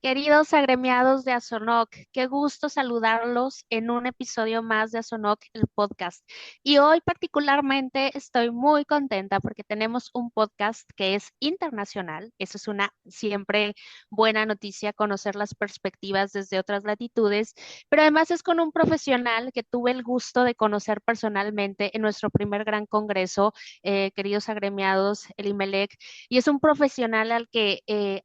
Queridos agremiados de Azonoc, qué gusto saludarlos en un episodio más de Azonoc, el podcast. Y hoy particularmente estoy muy contenta porque tenemos un podcast que es internacional. Eso es una siempre buena noticia, conocer las perspectivas desde otras latitudes, pero además es con un profesional que tuve el gusto de conocer personalmente en nuestro primer gran congreso, queridos agremiados, el IMELEC, y es un profesional al que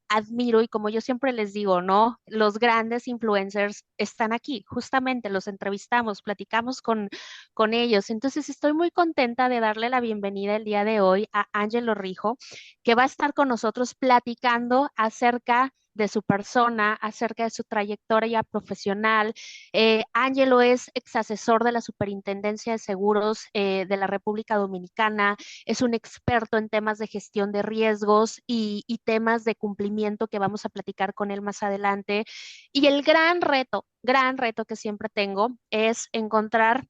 admiro y como yo siempre les digo, ¿no? Los grandes influencers están aquí, justamente los entrevistamos, platicamos con ellos. Entonces estoy muy contenta de darle la bienvenida el día de hoy a Ángelo Rijo, que va a estar con nosotros platicando acerca de su persona, acerca de su trayectoria profesional. Ángelo es ex asesor de la Superintendencia de Seguros de la República Dominicana, es un experto en temas de gestión de riesgos y temas de cumplimiento que vamos a platicar con él más adelante. Y el gran reto que siempre tengo es encontrar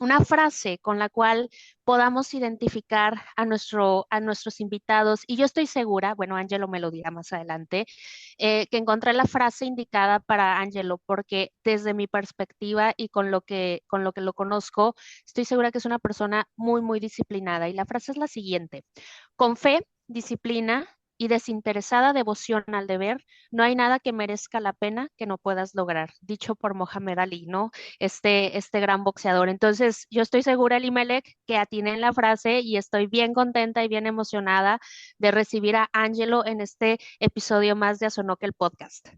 una frase con la cual podamos identificar a nuestros invitados. Y yo estoy segura, bueno, Angelo me lo dirá más adelante, que encontré la frase indicada para Angelo, porque desde mi perspectiva y con lo que lo conozco, estoy segura que es una persona muy, muy disciplinada. Y la frase es la siguiente: con fe, disciplina y desinteresada devoción al deber, no hay nada que merezca la pena que no puedas lograr. Dicho por Mohamed Ali, ¿no? Este gran boxeador. Entonces, yo estoy segura, Elimelech, que atiné en la frase y estoy bien contenta y bien emocionada de recibir a Angelo en este episodio más de Azonoque el podcast.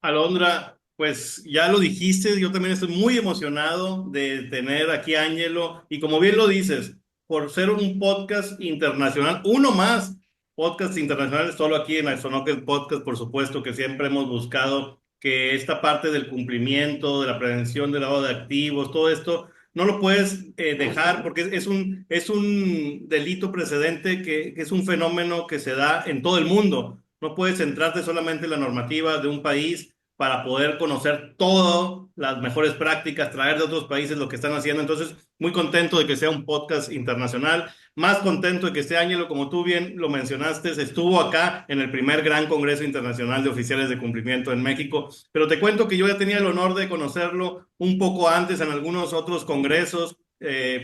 Alondra, pues ya lo dijiste, yo también estoy muy emocionado de tener aquí a Ángelo y como bien lo dices, por ser un podcast internacional, uno más, podcast internacionales solo aquí en Axonoque Podcast, por supuesto que siempre hemos buscado que esta parte del cumplimiento, de la prevención del lavado de activos, todo esto, no lo puedes dejar porque es un delito precedente que es un fenómeno que se da en todo el mundo. No puedes centrarte solamente en la normativa de un país para poder conocer todas las mejores prácticas, traer de otros países lo que están haciendo. Entonces, muy contento de que sea un podcast internacional, más contento de que este Ángelo, como tú bien lo mencionaste, estuvo acá en el primer gran Congreso Internacional de Oficiales de Cumplimiento en México, pero te cuento que yo ya tenía el honor de conocerlo un poco antes en algunos otros congresos,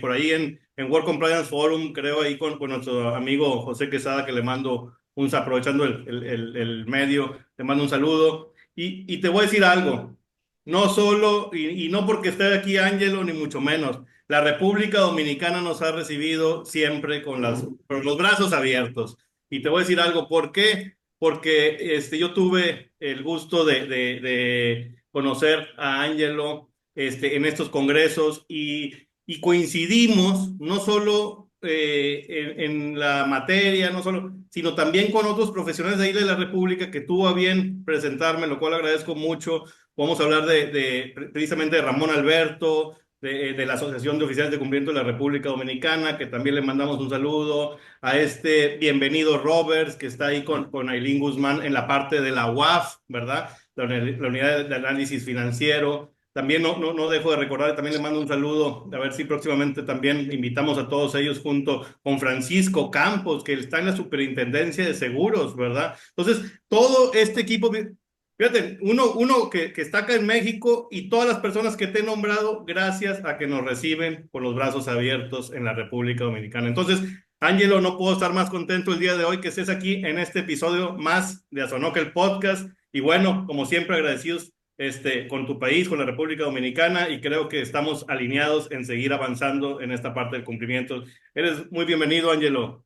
por ahí en World Compliance Forum, creo ahí con nuestro amigo José Quesada, que le mando aprovechando el medio, le mando un saludo. Y te voy a decir algo, no solo, y no porque esté aquí Ángelo, ni mucho menos, la República Dominicana nos ha recibido siempre con los brazos abiertos. Y te voy a decir algo, ¿por qué? Porque yo tuve el gusto de conocer a Ángelo en estos congresos y coincidimos no solo en la materia, no solo, sino también con otros profesionales de ahí de la República que tuvo a bien presentarme, lo cual agradezco mucho. Vamos a hablar precisamente de Ramón Alberto, de la Asociación de Oficiales de Cumplimiento de la República Dominicana, que también le mandamos un saludo, a este bienvenido Roberts, que está ahí con Ailín Guzmán en la parte de la UAF, ¿verdad? La Unidad de Análisis Financiero. También no dejo de recordar, también le mando un saludo, a ver si próximamente también invitamos a todos ellos junto con Francisco Campos, que está en la Superintendencia de Seguros, ¿verdad? Entonces, todo este equipo, fíjate, uno que está acá en México y todas las personas que te he nombrado, gracias a que nos reciben con los brazos abiertos en la República Dominicana. Entonces, Ángelo, no puedo estar más contento el día de hoy que estés aquí en este episodio más de Azonoca el Podcast. Y bueno, como siempre, agradecidos con tu país, con la República Dominicana, y creo que estamos alineados en seguir avanzando en esta parte del cumplimiento. Eres muy bienvenido, Angelo.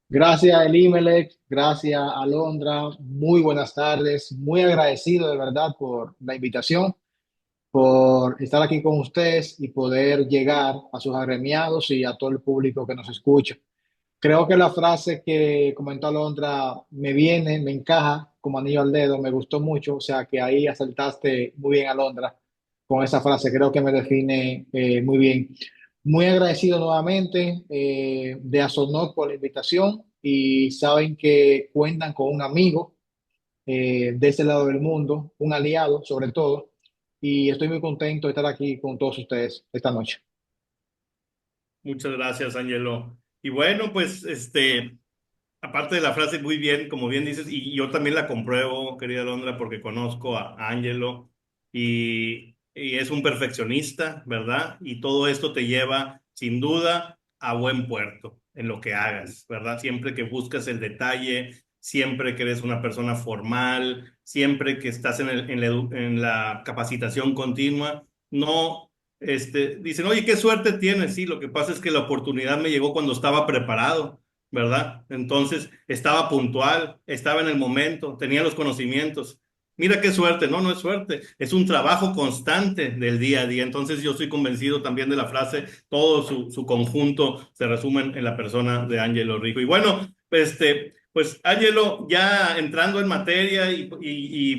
Gracias, Elimelech. Gracias, Alondra. Muy buenas tardes. Muy agradecido de verdad por la invitación, por estar aquí con ustedes y poder llegar a sus agremiados y a todo el público que nos escucha. Creo que la frase que comentó Alondra me viene, me encaja como anillo al dedo, me gustó mucho. O sea que ahí acertaste muy bien, Alondra, con esa frase. Creo que me define muy bien. Muy agradecido nuevamente de Asonot por la invitación y saben que cuentan con un amigo de ese lado del mundo, un aliado sobre todo, y estoy muy contento de estar aquí con todos ustedes esta noche. Muchas gracias, Angelo. Y bueno, pues aparte de la frase, muy bien, como bien dices, y yo también la compruebo, querida Londra, porque conozco a Angelo y es un perfeccionista, ¿verdad? Y todo esto te lleva, sin duda, a buen puerto en lo que hagas, ¿verdad? Siempre que buscas el detalle, siempre que eres una persona formal, siempre que estás en la capacitación continua, no, dicen, oye, qué suerte tienes, sí, lo que pasa es que la oportunidad me llegó cuando estaba preparado, ¿verdad? Entonces estaba puntual, estaba en el momento, tenía los conocimientos. Mira qué suerte, no, no es suerte, es un trabajo constante del día a día. Entonces yo estoy convencido también de la frase, todo su conjunto se resume en la persona de Angelo Rijo. Y bueno, pues Angelo, ya entrando en materia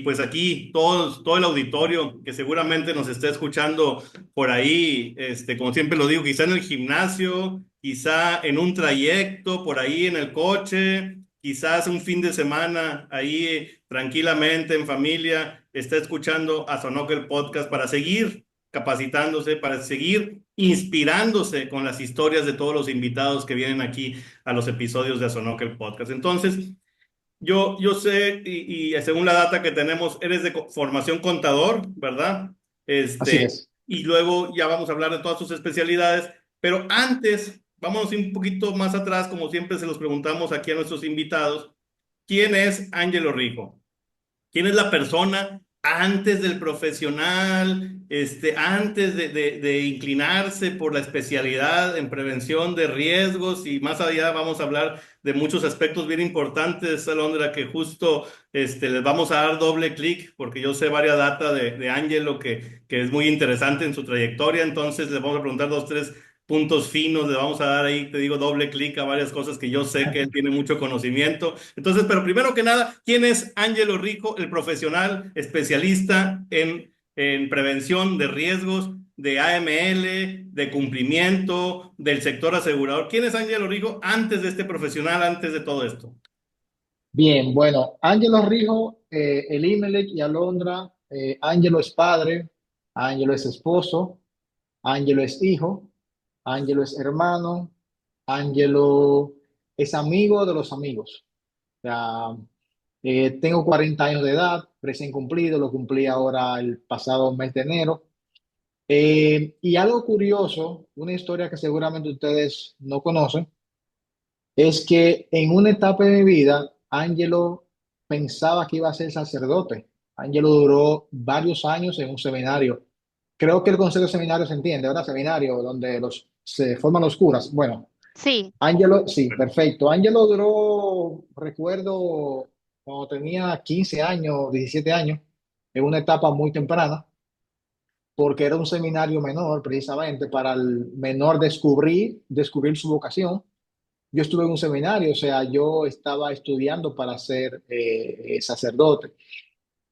pues aquí todo el auditorio que seguramente nos está escuchando por ahí, como siempre lo digo, quizá en el gimnasio, quizá en un trayecto, por ahí en el coche, quizás un fin de semana ahí tranquilamente en familia, está escuchando a Sonoc el podcast para seguir capacitándose, para seguir inspirándose con las historias de todos los invitados que vienen aquí a los episodios de Asonoc el podcast. Entonces, yo sé, y según la data que tenemos, eres de formación contador, ¿verdad? Así es. Y luego ya vamos a hablar de todas sus especialidades, pero antes, vámonos un poquito más atrás, como siempre se los preguntamos aquí a nuestros invitados, ¿quién es Ángelo Rijo? ¿Quién es la persona antes del profesional, antes de inclinarse por la especialidad en prevención de riesgos? Y más allá vamos a hablar de muchos aspectos bien importantes, Alondra, que justo les vamos a dar doble clic, porque yo sé varias data de Angelo que es muy interesante en su trayectoria. Entonces les vamos a preguntar dos, tres puntos finos, le vamos a dar ahí, te digo, doble clic a varias cosas que yo sé que él tiene mucho conocimiento. Entonces, pero primero que nada, ¿quién es Ángelo Rijo, el profesional especialista en prevención de riesgos, de AML, de cumplimiento, del sector asegurador? ¿Quién es Ángelo Rijo antes de este profesional, antes de todo esto? Bien, bueno, Ángelo Rijo, Elimelech y Alondra, Ángelo es padre, Ángelo es esposo, Ángelo es hijo, Ángelo es hermano, Ángelo es amigo de los amigos. O sea, tengo 40 años de edad, recién cumplido, lo cumplí ahora el pasado mes de enero. Y algo curioso, una historia que seguramente ustedes no conocen, es que en una etapa de mi vida, Angelo pensaba que iba a ser sacerdote. Angelo duró varios años en un seminario. Creo que el concepto de seminario se entiende, ¿verdad? Seminario donde se forman los curas. Bueno, Sí, Angelo, sí, perfecto. Angelo duró, recuerdo, cuando tenía 15 años, 17 años, en una etapa muy temprana, porque era un seminario menor, precisamente para el menor descubrir su vocación. Yo estuve en un seminario, o sea, yo estaba estudiando para ser sacerdote.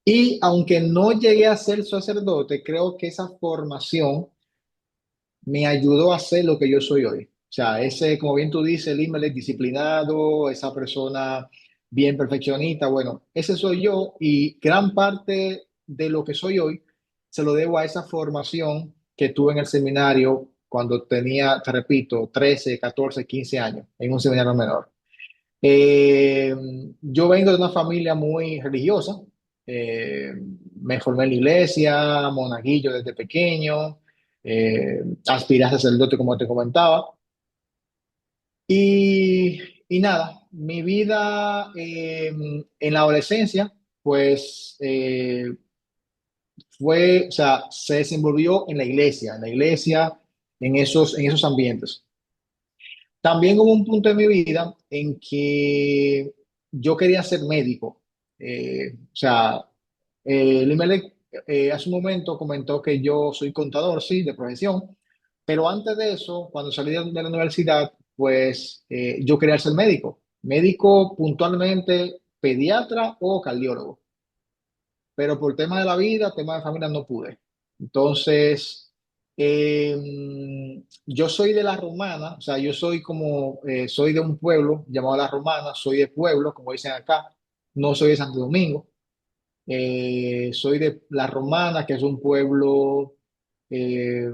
Y aunque no llegué a ser sacerdote, creo que esa formación me ayudó a ser lo que yo soy hoy. O sea, ese, como bien tú dices, el Imelec disciplinado, esa persona bien perfeccionista, bueno, ese soy yo y gran parte de lo que soy hoy se lo debo a esa formación que tuve en el seminario cuando tenía, te repito, 13, 14, 15 años, en un seminario menor. Eh, yo vengo de una familia muy religiosa. Eh, Me formé en la iglesia, monaguillo desde pequeño. Aspiré a sacerdote, como te comentaba. Y, y nada, mi vida en la adolescencia, pues o sea, se desenvolvió en la iglesia, en esos ambientes. También hubo un punto en mi vida en que yo quería ser médico. O sea, Limelec hace un momento comentó que yo soy contador, sí, de profesión, pero antes de eso, cuando salí de la universidad, pues yo quería ser médico. Médico puntualmente pediatra o cardiólogo, pero por tema de la vida, tema de familia, no pude. Entonces, yo soy de La Romana, o sea, yo soy como, soy de un pueblo llamado La Romana, soy de pueblo, como dicen acá, no soy de Santo Domingo. Soy de La Romana, que es un pueblo eh,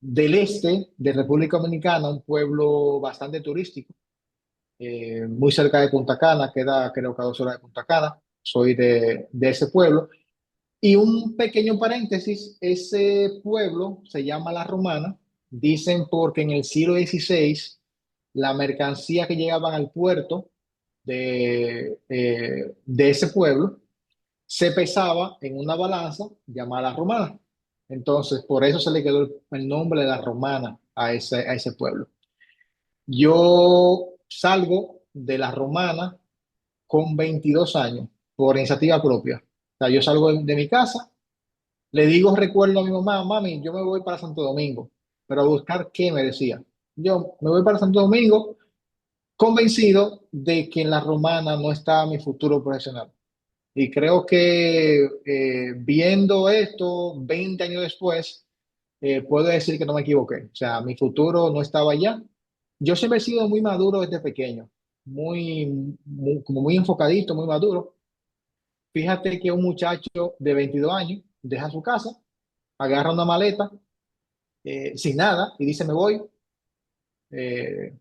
del este de República Dominicana, un pueblo bastante turístico. muy cerca de Punta Cana, queda creo que a 2 horas de Punta Cana. Soy de ese pueblo. Y un pequeño paréntesis, ese pueblo se llama La Romana, dicen porque en el siglo XVI la mercancía que llegaban al puerto de ese pueblo se pesaba en una balanza llamada La Romana. Entonces, por eso se le quedó el nombre de La Romana a ese pueblo. Yo salgo de La Romana con 22 años por iniciativa propia. O sea, yo salgo de mi casa, le digo, recuerdo a mi mamá, mami, yo me voy para Santo Domingo, pero a buscar qué me decía. Yo me voy para Santo Domingo convencido de que en La Romana no está mi futuro profesional. Y creo que viendo esto 20 años después, puedo decir que no me equivoqué. O sea, mi futuro no estaba allá. Yo siempre he sido muy maduro desde pequeño, como muy enfocadito, muy maduro. Fíjate que un muchacho de 22 años deja su casa, agarra una maleta sin nada y dice, me voy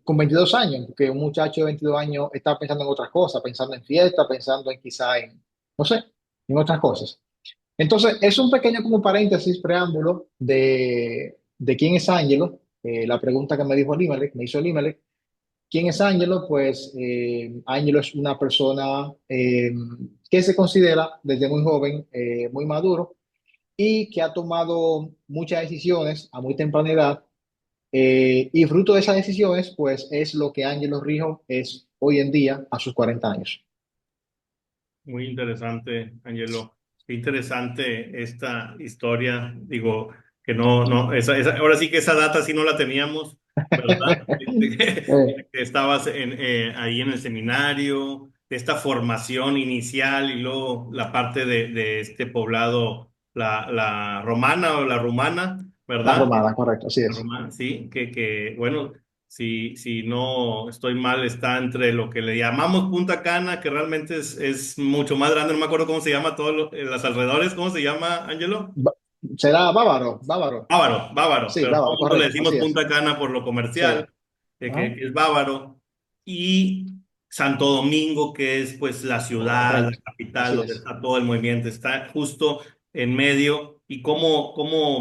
con 22 años, porque un muchacho de 22 años está pensando en otras cosas, pensando en fiesta, pensando en quizá en, no sé, en otras cosas. Entonces, es un pequeño como paréntesis, preámbulo de quién es Ángelo, la pregunta que me dijo Elimelech, me hizo Elimelech. ¿Quién es Ángelo? Pues Ángelo es una persona que se considera desde muy joven muy maduro y que ha tomado muchas decisiones a muy temprana edad y fruto de esas decisiones, pues es lo que Ángelo Rijo es hoy en día a sus 40 años. Muy interesante, Angelo. Qué interesante esta historia. Digo, que ahora sí que esa data sí no la teníamos, ¿verdad? Que estabas ahí en el seminario, de esta formación inicial y luego la parte de este poblado, la romana o la rumana, La ¿verdad? romana, correcto, así La es. romana, sí, bueno, si no estoy mal, está entre lo que le llamamos Punta Cana, que realmente es mucho más grande, no me acuerdo cómo se llama, todos los alrededores, ¿cómo se llama, Ángelo? Ba- Será Bávaro, Bávaro. Bávaro, Sí, pero todo Bávaro, el mundo le correcto, decimos así es. Punta Cana por lo Sí. comercial, Ajá, que es Bávaro, y Santo Domingo, que es pues la ciudad, la correcto, capital, así donde es. está todo el movimiento, está justo en medio, y cómo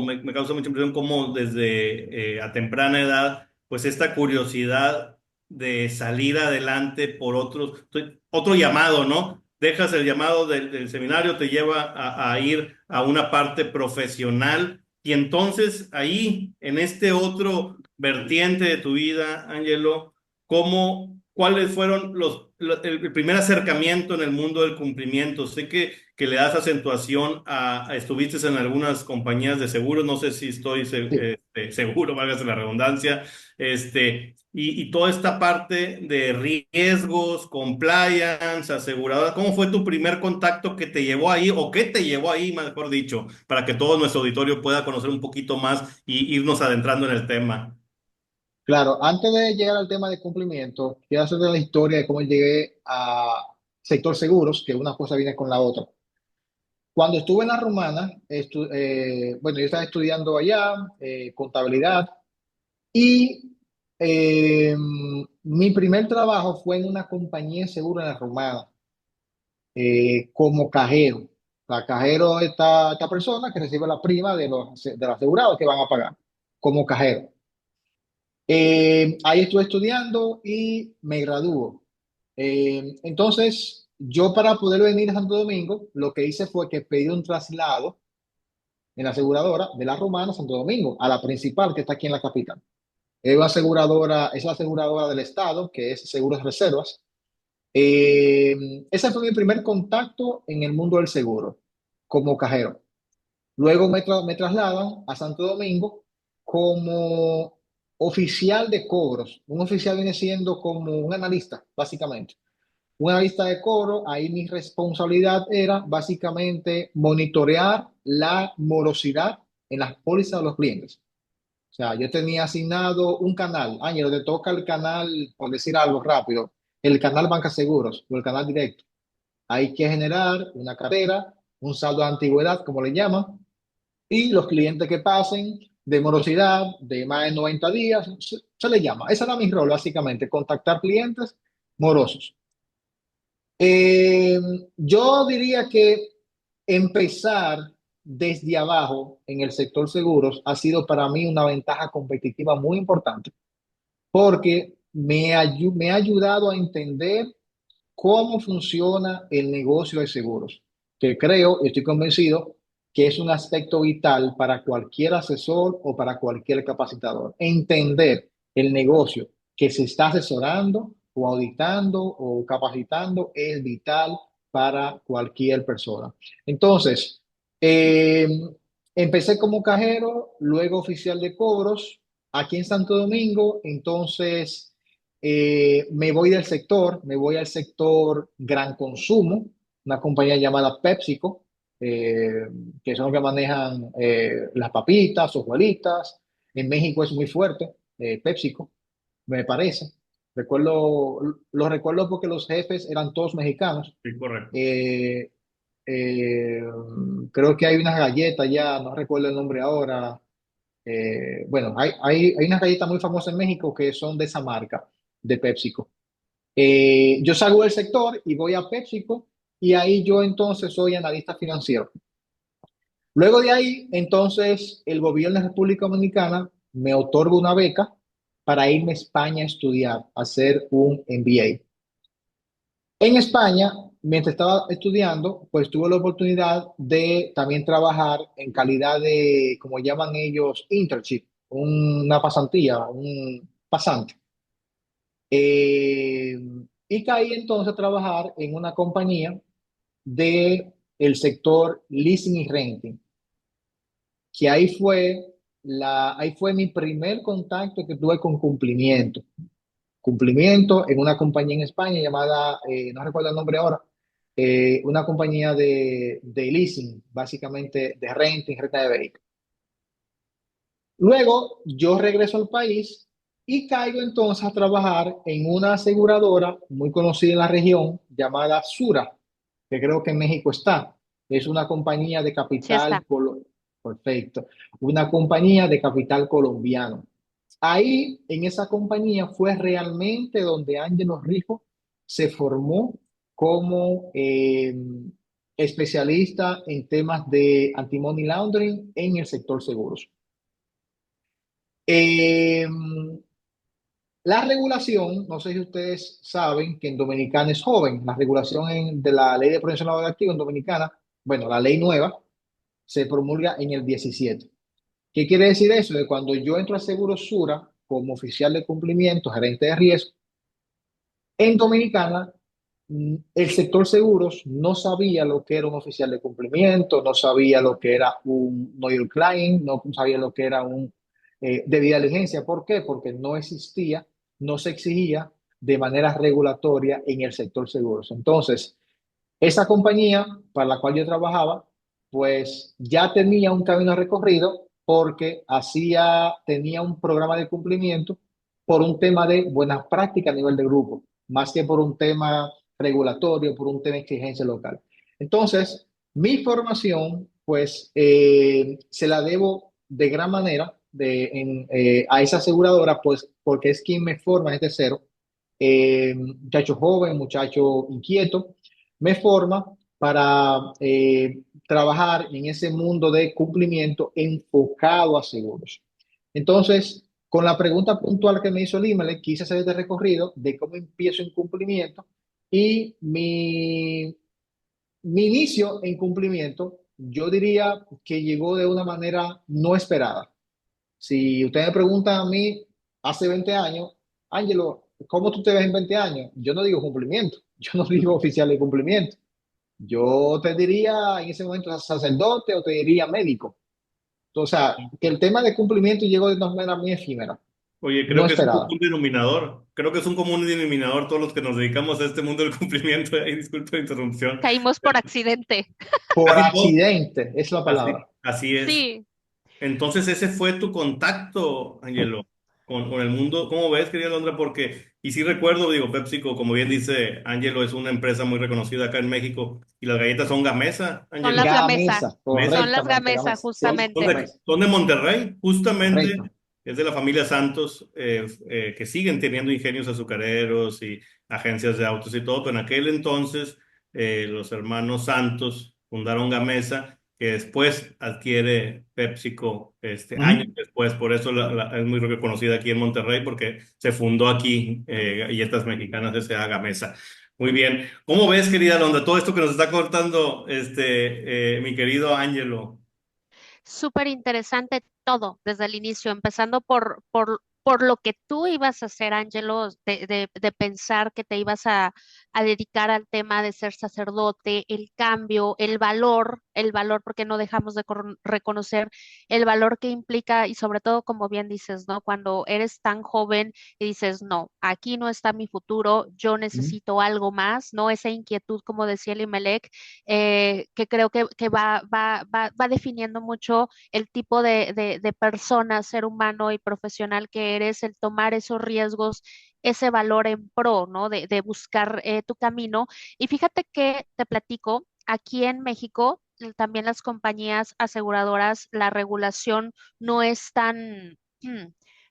me causa mucha impresión cómo desde a temprana edad, pues esta curiosidad de salir adelante por otro llamado, ¿no? Dejas el llamado del seminario, te lleva a ir a una parte profesional y entonces ahí, en este otro vertiente de tu vida, Angelo, cuáles fueron el primer acercamiento en el mundo del cumplimiento? Sé que le das acentuación estuviste en algunas compañías de seguros, no sé si estoy Sí. seguro, válgase la redundancia, y toda esta parte de riesgos, compliance, aseguradora, ¿cómo fue tu primer contacto que te llevó ahí o qué te llevó ahí, mejor dicho, para que todo nuestro auditorio pueda conocer un poquito más y irnos adentrando en el tema? Claro, antes de llegar al tema de cumplimiento, quiero hacer la historia de cómo llegué a sector seguros, que una cosa viene con la otra. Cuando estuve en la Romana, bueno, yo estaba estudiando allá contabilidad y mi primer trabajo fue en una compañía de seguro en la Romana como cajero. La cajero es esta persona que recibe la prima de los asegurados que van a pagar como cajero. Ahí estuve estudiando y me graduó. Entonces, yo para poder venir a Santo Domingo, lo que hice fue que pedí un traslado en la aseguradora de la Romana Santo Domingo a la principal que está aquí en la capital. Es la aseguradora del Estado, que es Seguros Reservas. Ese fue mi primer contacto en el mundo del seguro, como cajero. Luego me trasladan a Santo Domingo como oficial de cobros. Un oficial viene siendo como un analista, básicamente. Un analista de cobro, ahí mi responsabilidad era básicamente monitorear la morosidad en las pólizas de los clientes. O sea, yo tenía asignado un canal. Ángel, te toca el canal, por decir algo rápido, el canal Banca Seguros o el canal directo. Hay que generar una cartera, un saldo de antigüedad, como le llaman, y los clientes que pasen de morosidad de más de 90 días, se le llama. Ese era mi rol, básicamente, contactar clientes morosos. Eh, yo diría que empezar desde abajo en el sector seguros ha sido para mí una ventaja competitiva muy importante porque me ha ayudado a entender cómo funciona el negocio de seguros, que creo y estoy convencido que es un aspecto vital para cualquier asesor o para cualquier capacitador. Entender el negocio que se está asesorando o auditando o capacitando es vital para cualquier persona. Entonces, eh, empecé como cajero, luego oficial de cobros aquí en Santo Domingo, entonces me voy al sector gran consumo, una compañía llamada PepsiCo, eh, que son los que manejan las papitas, hojuelitas. En México es muy fuerte, PepsiCo, me parece. Lo recuerdo porque los jefes eran todos mexicanos. Sí, correcto. Eh, eh, Creo que hay unas galletas ya, no recuerdo el nombre ahora. Bueno, hay unas galletas muy famosas en México que son de esa marca, de PepsiCo. Yo salgo del sector y voy a PepsiCo y ahí yo entonces soy analista financiero. Luego de ahí, entonces, el gobierno de República Dominicana me otorga una beca para irme a España a estudiar, a hacer un MBA. En España, mientras estaba estudiando, pues tuve la oportunidad de también trabajar en calidad de, como llaman ellos, internship, una pasantía, un pasante. Eh, y caí entonces a trabajar en una compañía de el sector leasing y renting, que ahí fue mi primer contacto que tuve con cumplimiento. Cumplimiento en una compañía en España llamada, no recuerdo el nombre ahora, una compañía de leasing, básicamente de renting, renta de vehículos. Luego yo regreso al país y caigo entonces a trabajar en una aseguradora muy conocida en la región llamada Sura, que creo que en México está. Es una compañía de Sí está. perfecto, una compañía de capital colombiano. Ahí, en esa compañía, fue realmente donde Ángelo Rijo se formó como especialista en temas de anti-money laundering en el sector seguros. Eh, la regulación, no sé si ustedes saben que en Dominicana es joven, la regulación de la Ley de Protección Laboral Activa en Dominicana, bueno, la ley nueva, se promulga en el 17. ¿Qué quiere decir eso? Que cuando yo entro a Seguro Sura como oficial de cumplimiento, gerente de riesgo, en Dominicana, el sector seguros no sabía lo que era un oficial de cumplimiento, no sabía lo que era un Know Your Client, no sabía lo que era un debida diligencia. ¿Por qué? Porque no existía, no se exigía de manera regulatoria en el sector seguros. Entonces, esa compañía para la cual yo trabajaba, pues ya tenía un camino recorrido porque tenía un programa de cumplimiento por un tema de buenas prácticas a nivel de grupo, más que por un tema regulatorio, por un tema de exigencia local. Entonces, mi formación, pues, se la debo de gran manera a esa aseguradora, pues, porque es quien me forma desde cero. Muchacho joven, muchacho inquieto, me forma para trabajar en ese mundo de cumplimiento enfocado a seguros. Entonces, con la pregunta puntual que me hizo el email, quise hacer este recorrido de cómo empiezo en cumplimiento y mi inicio en cumplimiento, yo diría que llegó de una manera no esperada. Si usted me pregunta a mí hace 20 años, Ángelo, ¿cómo tú te ves en 20 años? Yo no digo cumplimiento, yo no digo oficial de cumplimiento. Yo te diría en ese momento sacerdote o te diría médico. O sea, que el tema de cumplimiento llegó de una manera muy efímera, Oye, no creo que es un esperada. común denominador. Creo que es un común denominador todos los que nos dedicamos a este mundo del cumplimiento. Ay, disculpa la interrupción. Caímos por accidente. Por Casi todo. accidente, es la palabra. Así es. Sí, Entonces ese fue tu contacto, Angelo, con el mundo. ¿Cómo ves, querida Londra? Porque, y sí recuerdo, digo, PepsiCo, como bien dice Angelo, es una empresa muy reconocida acá en México y las galletas son Gamesa, son las Angelo. Gamesa. Gamesa, Mesa. Son las correctamente, Gamesa, Gamesa. Sí, Son justamente. de, Gamesa, son de Monterrey, justamente. correcto. es de la familia Santos, que siguen teniendo ingenios azucareros y agencias de autos y todo, pero en aquel entonces los hermanos Santos fundaron Gamesa, que después adquiere PepsiCo años Ujú. después, por eso es muy reconocida aquí en Monterrey, porque se fundó aquí, Galletas Mexicanas S.A. Gamesa. Muy bien. ¿Cómo ves, querida Londa, todo esto que nos está contando mi querido Ángelo? Súper interesante todo desde el inicio, empezando por lo que tú ibas a hacer, Ángelo, de pensar que te ibas a dedicar al tema de ser sacerdote, el cambio, el valor, porque no dejamos de reconocer el valor que implica y sobre todo, como bien dices, ¿no? Cuando eres tan joven y dices, no, aquí no está mi futuro, yo Ujú. necesito algo más, ¿no? Esa inquietud, como decía Elimelech, que creo que va definiendo mucho el tipo de persona, ser humano y profesional que eres, el tomar esos riesgos, ese valor en pro, ¿no? De buscar tu camino. Y fíjate que te platico, aquí en México, también las compañías aseguradoras, la regulación no es tan...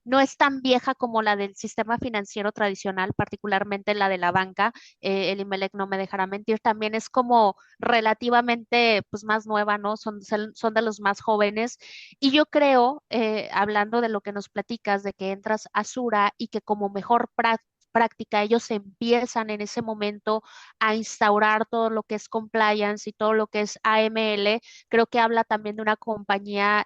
no es tan vieja como la del sistema financiero tradicional, particularmente la de la banca. El IMELEC no me dejará mentir, también es como relativamente pues más nueva, ¿no? Son de los más jóvenes. Y yo creo, hablando de lo que nos platicas, de que entras a Sura y que como mejor práctica, ellos empiezan en ese momento a instaurar todo lo que es compliance y todo lo que es AML, creo que habla también de una compañía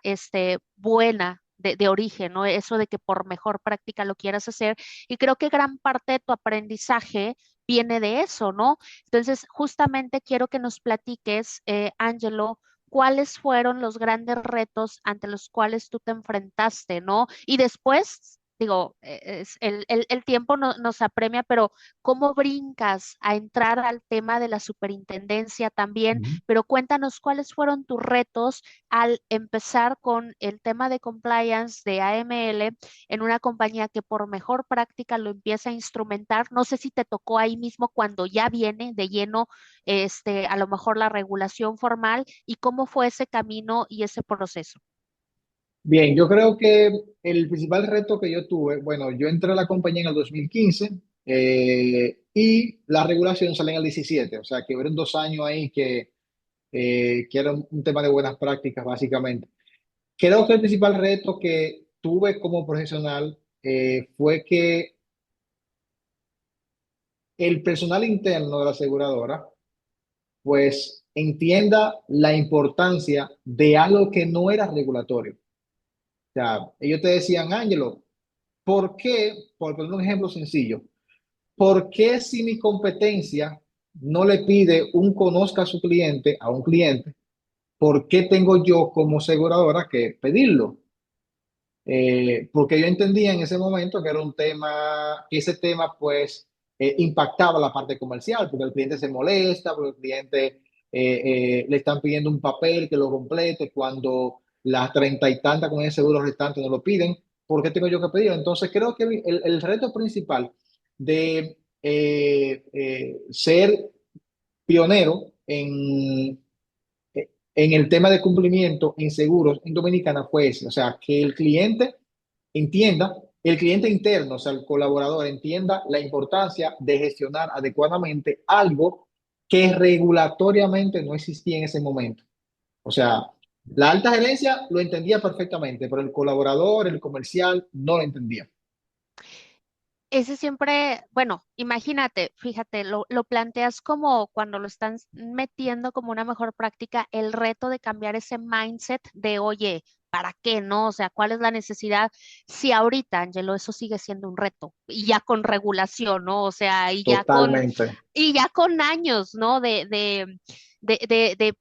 buena. De origen, ¿no? Eso de que por mejor práctica lo quieras hacer. Y creo que gran parte de tu aprendizaje viene de eso, ¿no? Entonces, justamente quiero que nos platiques, Angelo, cuáles fueron los grandes retos ante los cuales tú te enfrentaste, ¿no? Y después, digo, el tiempo nos apremia, pero ¿cómo brincas a entrar al tema de la superintendencia también? Ujú. Pero cuéntanos cuáles fueron tus retos al empezar con el tema de compliance de AML en una compañía que por mejor práctica lo empieza a instrumentar. No sé si te tocó ahí mismo cuando ya viene de lleno, a lo mejor la regulación formal y cómo fue ese camino y ese proceso. Bien, yo creo que el principal reto que yo tuve, bueno, yo entré a la compañía en el 2015 y la regulación sale en el 17, o sea que hubieron 2 años ahí que era un tema de buenas prácticas básicamente. Creo que el principal reto que tuve como profesional fue que el personal interno de la aseguradora pues entienda la importancia de algo que no era regulatorio. O sea, ellos te decían, Ángelo, ¿por qué? Por poner un ejemplo sencillo, ¿por qué si mi competencia no le pide un conozca a su cliente, a un cliente, ¿por qué tengo yo como aseguradora que pedirlo? Porque yo entendía en ese momento que era un tema, que ese tema pues impactaba la parte comercial, porque el cliente se molesta, porque el cliente le están pidiendo un papel que lo complete cuando las 30 y tantas con el seguro restante no lo piden. ¿Por qué tengo yo que pedirlo? Entonces creo que el reto principal de ser pionero en el tema de cumplimiento en seguros en Dominicana fue ese, o sea, que el cliente entienda, el cliente interno, o sea, el colaborador entienda la importancia de gestionar adecuadamente algo que regulatoriamente no existía en ese momento. O sea, la alta gerencia lo entendía perfectamente, pero el colaborador, el comercial, no lo entendía. Ese siempre, bueno, imagínate, fíjate, lo planteas como cuando lo están metiendo como una mejor práctica, el reto de cambiar ese mindset de, oye, ¿para qué no? O sea, ¿cuál es la necesidad? Si ahorita, Angelo, eso sigue siendo un reto, y ya con regulación, ¿no? O sea, Totalmente. y ya con años, ¿no? De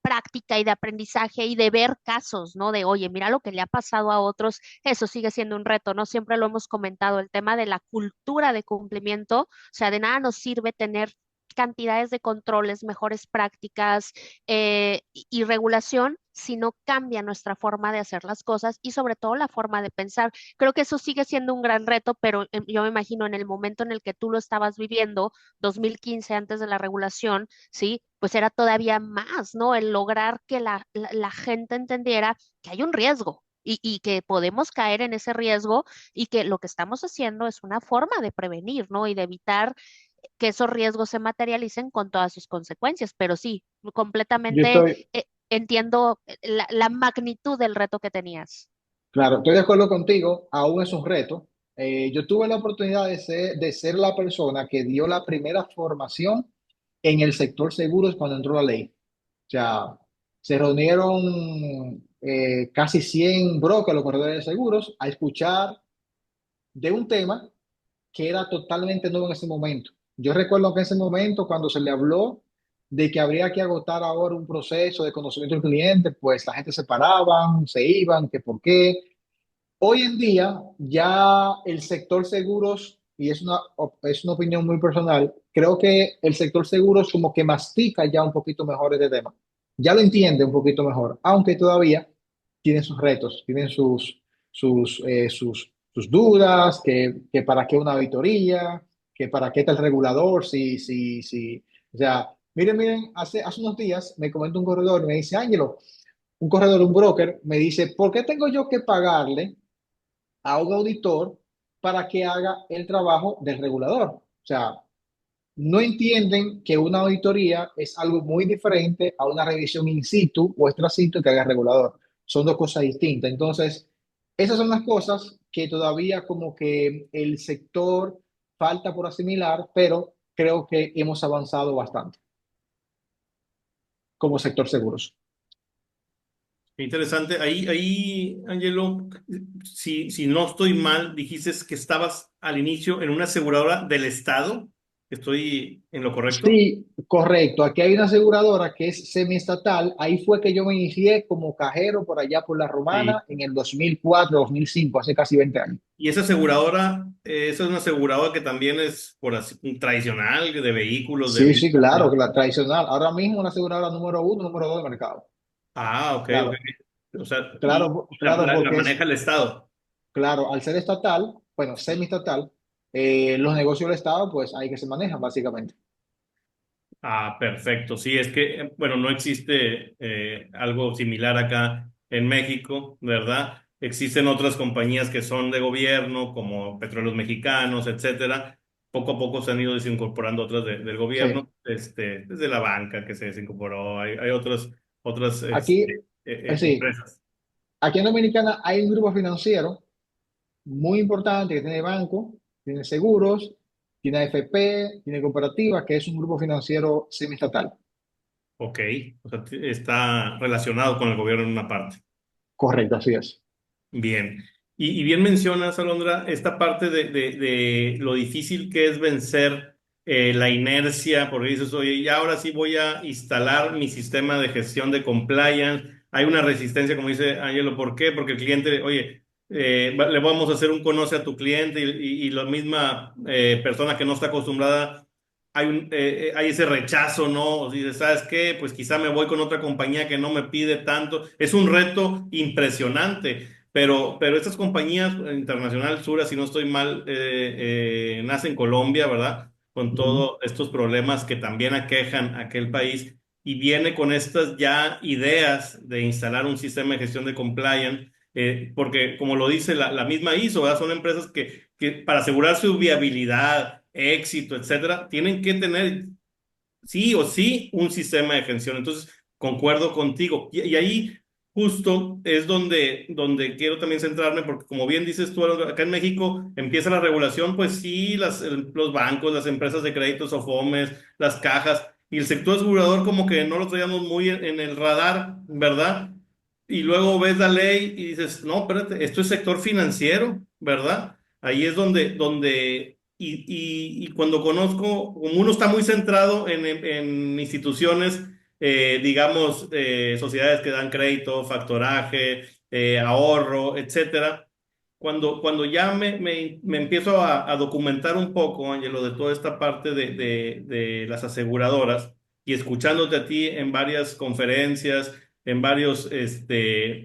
práctica y de aprendizaje y de ver casos, ¿no? De, oye, mira lo que le ha pasado a otros, eso sigue siendo un reto, ¿no? Siempre lo hemos comentado, el tema de la cultura de cumplimiento, o sea, de nada nos sirve tener cantidades de controles, mejores prácticas y regulación si no cambia nuestra forma de hacer las cosas y sobre todo la forma de pensar. Creo que eso sigue siendo un gran reto, pero yo me imagino en el momento en el que tú lo estabas viviendo, 2015, antes de la regulación, ¿sí? Pues era todavía más, ¿no? El lograr que la gente entendiera que hay un riesgo, y que podemos caer en ese riesgo y que lo que estamos haciendo es una forma de prevenir, ¿no? Y de evitar que esos riesgos se materialicen con todas sus consecuencias. Pero sí, Yo completamente estoy, entiendo la magnitud del reto que tenías. claro, estoy de acuerdo contigo, aún es un reto. Yo tuve la oportunidad de ser la persona que dio la primera formación en el sector seguros cuando entró la ley. O sea, se reunieron casi 100 brokers, los corredores de seguros, a escuchar de un tema que era totalmente nuevo en ese momento. Yo recuerdo que en ese momento, cuando se le habló de que habría que agotar ahora un proceso de conocimiento del cliente, pues la gente se paraban, se iban, que por qué. Hoy en día, ya el sector seguros, y es una opinión muy personal, creo que el sector seguros como que mastica ya un poquito mejor este tema. Ya lo entiende un poquito mejor, aunque todavía tienen sus retos, tienen sus dudas, que para qué una auditoría, que para qué está el regulador, si. O sea, miren, hace unos días me comentó un corredor y me dice, Ángelo, un corredor, un broker, me dice, ¿por qué tengo yo que pagarle a un auditor para que haga el trabajo del regulador? O sea, no entienden que una auditoría es algo muy diferente a una revisión in situ o extra situ que haga el regulador. Son dos cosas distintas. Entonces, esas son las cosas que todavía como que el sector falta por asimilar, pero creo que hemos avanzado bastante como sector seguros. Qué interesante. Ahí, Angelo, si no estoy mal, dijiste que estabas al inicio en una aseguradora del Estado. ¿Estoy en lo correcto? Sí, correcto. Aquí hay una aseguradora que es semiestatal. Ahí fue que yo me inicié como cajero por allá por la Sí. Romana en el 2004, 2005, hace casi 20 años. Y esa aseguradora, esa es una aseguradora que también es por así, tradicional, de vehículos, de Sí, vida. sí, claro, que la tradicional. Ahora mismo la aseguradora número uno, número dos del mercado. Ah, ok, ok. Claro, O sea, y claro, la, claro, la porque maneja el Estado. claro, al ser estatal, bueno, semiestatal, los negocios del Estado, pues ahí que se manejan, básicamente. Ah, perfecto. Sí, es que, bueno, no existe algo similar acá en México, ¿verdad? Existen otras compañías que son de gobierno, como Petróleos Mexicanos, etcétera. Poco a poco se han ido desincorporando otras del Sí. gobierno, desde la banca que se desincorporó. Hay otras Aquí, sí, empresas. aquí en Dominicana hay un grupo financiero muy importante que tiene banco, tiene seguros, tiene AFP, tiene cooperativas, que es un grupo financiero semiestatal. Ok, o sea, está relacionado con el gobierno en una parte. Correcto, así es. Bien. Y bien mencionas, Alondra, esta parte de lo difícil que es vencer la inercia, porque dices, oye, ya ahora sí voy a instalar mi sistema de gestión de compliance. Hay una resistencia, como dice Ángelo, ¿por qué? Porque el cliente, oye, le vamos a hacer un conoce a tu cliente y la misma persona que no está acostumbrada, hay ese rechazo, ¿no? O dices, ¿sabes qué? Pues quizá me voy con otra compañía que no me pide tanto. Es un reto impresionante. Pero estas compañías internacionales, Sura, si no estoy mal, nace en Colombia, ¿verdad? Con Ujú. todos estos problemas que también aquejan a aquel país y viene con estas ya ideas de instalar un sistema de gestión de compliance, porque como lo dice la misma ISO, ¿verdad? Son empresas que para asegurar su viabilidad, éxito, etcétera, tienen que tener sí o sí un sistema de gestión. Entonces, concuerdo contigo. Y ahí justo es donde quiero también centrarme, porque como bien dices tú, acá en México empieza la regulación, pues sí, los bancos, las empresas de créditos o FOMES, las cajas, y el sector asegurador como que no lo traíamos muy en el radar, ¿verdad? Y luego ves la ley y dices, no, espérate, esto es sector financiero, ¿verdad? Ahí es y cuando conozco, como uno está muy centrado en instituciones, digamos, sociedades que dan crédito, factoraje, ahorro, etcétera, cuando ya me empiezo a documentar un poco, Ángelo, de toda esta parte de las aseguradoras y escuchándote a ti en varias conferencias, en varios,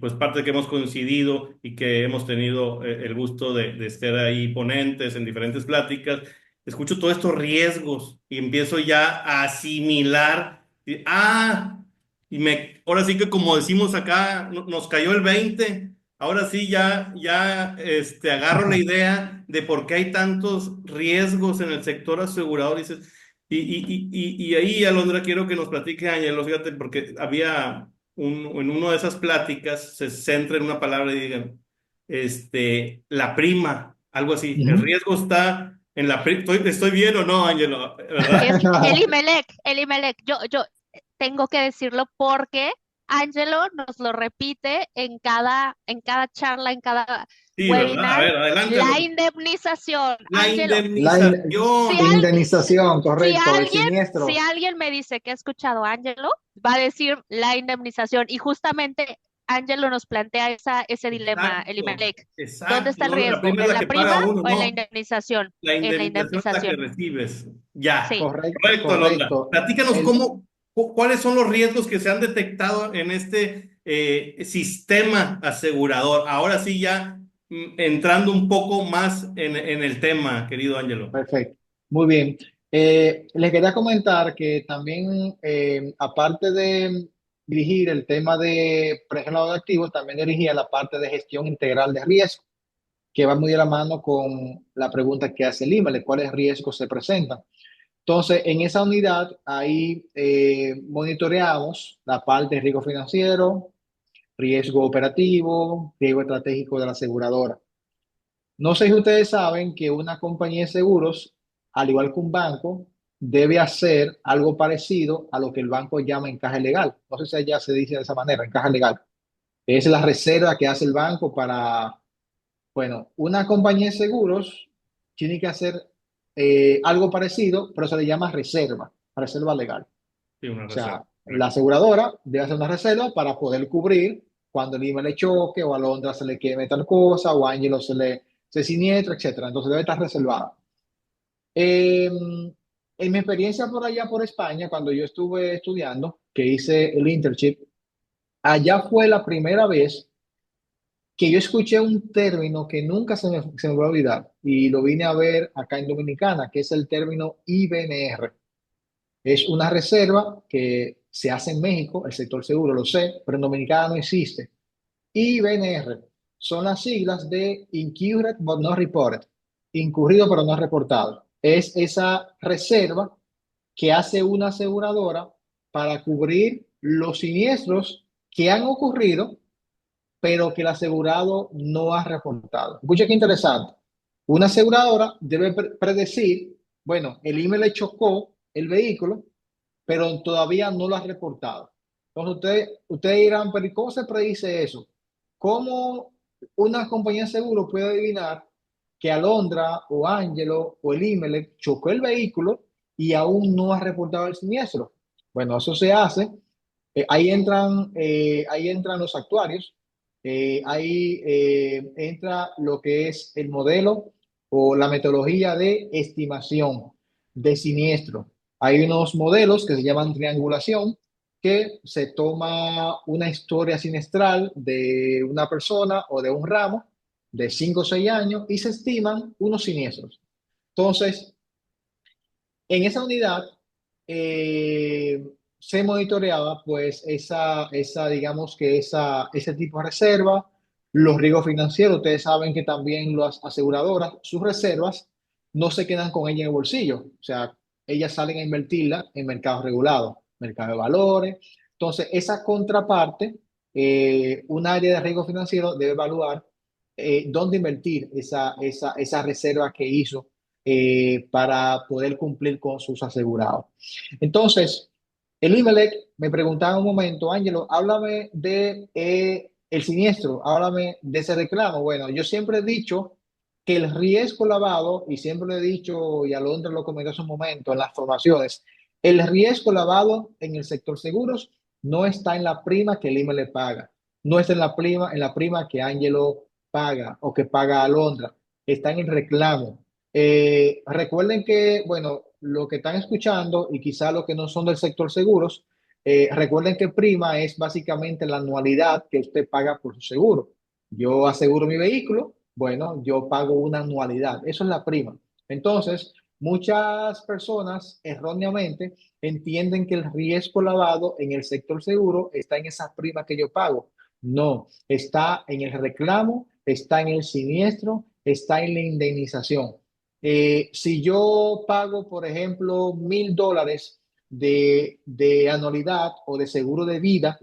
pues parte que hemos coincidido y que hemos tenido el gusto de estar ahí ponentes en diferentes pláticas, escucho todos estos riesgos y empiezo ya a asimilar, ahora sí que como decimos acá, nos cayó el 20. ahora sí agarro la idea de por qué hay tantos riesgos en el sector asegurador. Dices, y ahí, Alondra, quiero que nos platique, Ángel, fíjate, porque en una de esas pláticas se centra en una palabra y digan, la prima, algo así. El Ujú. riesgo está en la prima. ¿Estoy bien o no, Ángelo? ¿Verdad? Es Elimelec, yo tengo que decirlo porque Angelo nos lo repite en cada charla, en cada Sí, ¿verdad? A webinar, ver, adelante, la Alondra. indemnización. La Angelo, si, indemnización. al- Indemnización, si correcto, el alguien, si siniestro. alguien me dice que ha escuchado a Angelo, va a decir la indemnización. Y justamente Angelo nos plantea ese dilema, Exacto, Elimelec. ¿Dónde exacto. está el No, la riesgo? prima es ¿En la la que paga prima uno, o en la no. indemnización? La En la indemnización es la que indemnización. recibes. Ya. Sí. Correcto, Correcto, Alondra. correcto. Platícanos cuáles son los riesgos que se han detectado en este sistema asegurador. Ahora sí, ya entrando un poco más en el tema, querido Ángelo. Perfecto. Muy bien. Les quería comentar que también, aparte de dirigir el tema de pregenado de activos, también dirigía la parte de gestión integral de riesgo, que va muy de la mano con la pregunta que hace el IMAL, cuáles riesgos se presentan. Entonces, en esa unidad, ahí monitoreamos la parte de riesgo financiero, riesgo operativo, riesgo estratégico de la aseguradora. No sé si ustedes saben que una compañía de seguros, al igual que un banco, debe hacer algo parecido a lo que el banco llama encaje legal. No sé si allá se dice de esa manera, encaje legal. Es la reserva que hace el banco para, bueno, una compañía de seguros tiene que hacer algo parecido, pero se le llama reserva legal. Sí, una O reserva. sea, la Correcto. aseguradora debe hacer una reserva para poder cubrir cuando el IMA le choque o a Londra se le queme tal cosa o a Angelo se siniestra, etcétera. Entonces debe estar reservada. Eh, en mi experiencia por allá, por España, cuando yo estuve estudiando, que hice el internship, allá fue la primera vez que yo escuché un término que nunca se me va a olvidar y lo vine a ver acá en Dominicana, que es el término IBNR. Es una reserva que se hace en México, el sector seguro, lo sé, pero en Dominicana no existe. IBNR son las siglas de Incurred but not reported, incurrido pero no reportado. Es esa reserva que hace una aseguradora para cubrir los siniestros que han ocurrido, pero que el asegurado no ha reportado. Escucha qué interesante. Una aseguradora debe predecir, bueno, el IME le chocó el vehículo, pero todavía no lo ha reportado. Entonces ustedes dirán, pero ¿y cómo se predice eso? ¿Cómo una compañía de seguro puede adivinar que Alondra o Angelo o el IMELEC chocó el vehículo y aún no ha reportado el siniestro? Bueno, eso se hace. Ahí entran los actuarios. Ahí entra lo que es el modelo o la metodología de estimación de siniestro. Hay unos modelos que se llaman triangulación, que se toma una historia sinestral de una persona o de un ramo de 5 o 6 años y se estiman unos siniestros. Entonces, en esa unidad se monitoreaba pues digamos que ese tipo de reserva, los riesgos financieros. Ustedes saben que también las aseguradoras, sus reservas no se quedan con ella en el bolsillo. O sea, ellas salen a invertirla en mercados regulados, mercado de valores. Entonces, esa contraparte, un área de riesgo financiero debe evaluar dónde invertir esa reserva que hizo para poder cumplir con sus asegurados. Entonces, el IMELEC me preguntaba en un momento, Ángelo, háblame de el siniestro, háblame de ese reclamo. Bueno, yo siempre he dicho que el riesgo lavado, y siempre lo he dicho, y Alondra lo comentó hace un momento en las formaciones, el riesgo lavado en el sector seguros no está en la prima que el IME le paga, no está en la prima que Ángelo paga o que paga Alondra, está en el reclamo. Recuerden que, bueno, lo que están escuchando y quizá los que no son del sector seguros, recuerden que prima es básicamente la anualidad que usted paga por su seguro. Yo aseguro mi vehículo, bueno, yo pago una anualidad, eso es la prima. Entonces, muchas personas erróneamente entienden que el riesgo lavado en el sector seguro está en esa prima que yo pago. No, está en el reclamo, está en el siniestro, está en la indemnización. Si yo pago, por ejemplo, $1,000 de anualidad o de seguro de vida,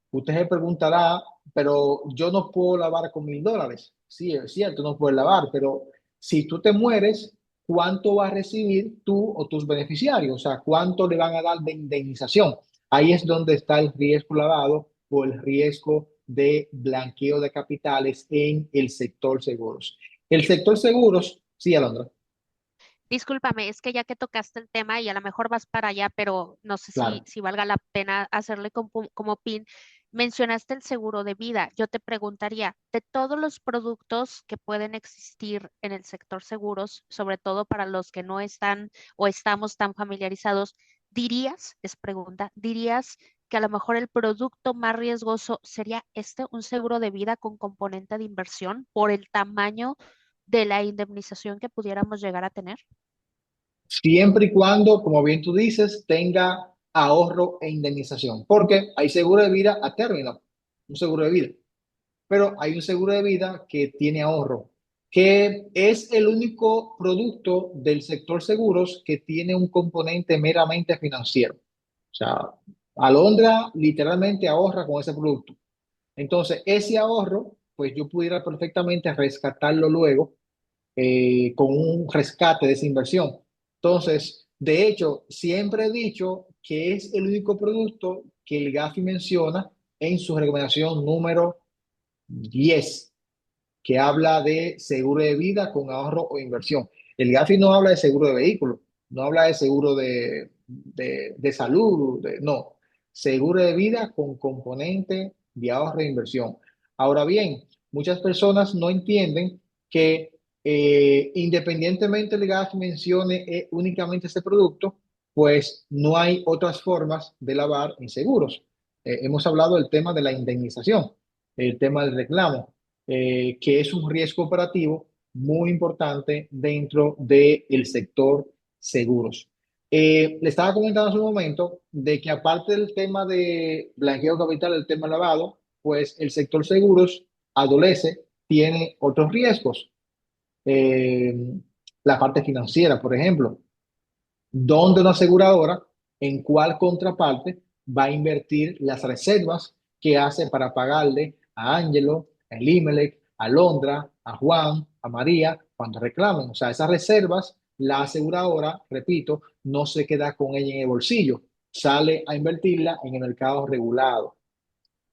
usted se preguntará, pero yo no puedo lavar con $1,000. Sí, es cierto, no puedes lavar, pero si tú te mueres, ¿cuánto vas a recibir tú o tus beneficiarios? O sea, ¿cuánto le van a dar de indemnización? Ahí es donde está el riesgo lavado o el riesgo de blanqueo de capitales en el sector seguros. El sector seguros, sí, Alondra, Discúlpame, es que ya que tocaste el tema y a lo mejor vas para allá, pero no sé si, claro. si valga la pena hacerle como pin, mencionaste el seguro de vida. Yo te preguntaría, de todos los productos que pueden existir en el sector seguros, sobre todo para los que no están o estamos tan familiarizados, es pregunta, dirías que a lo mejor el producto más riesgoso sería este, un seguro de vida con componente de inversión por el tamaño de la indemnización que pudiéramos llegar a tener? Siempre y cuando, como bien tú dices, tenga ahorro e indemnización, porque hay seguro de vida a término, un seguro de vida, pero hay un seguro de vida que tiene ahorro, que es el único producto del sector seguros que tiene un componente meramente financiero. O sea, Alondra literalmente ahorra con ese producto. Entonces, ese ahorro, pues yo pudiera perfectamente rescatarlo luego con un rescate de esa inversión. Entonces, de hecho, siempre he dicho que es el único producto que el GAFI menciona en su recomendación número 10, que habla de seguro de vida con ahorro o inversión. El GAFI no habla de seguro de vehículo, no habla de seguro de salud, no, seguro de vida con componente de ahorro e inversión. Ahora bien, muchas personas no entienden que independientemente del GAFI mencione únicamente este producto, pues no hay otras formas de lavar en seguros. Hemos hablado del tema de la indemnización, el tema del reclamo, que es un riesgo operativo muy importante dentro del sector seguros. Le estaba comentando hace un momento de que aparte del tema de blanqueo capital, el tema lavado, pues el sector seguros adolece, tiene otros riesgos. Eh, la parte financiera, por ejemplo, donde una aseguradora, en cuál contraparte va a invertir las reservas que hace para pagarle a Ángelo, a Elimelech, a Londra, a Juan, a María, cuando reclamen. O sea, esas reservas, la aseguradora, repito, no se queda con ella en el bolsillo, sale a invertirla en el mercado regulado.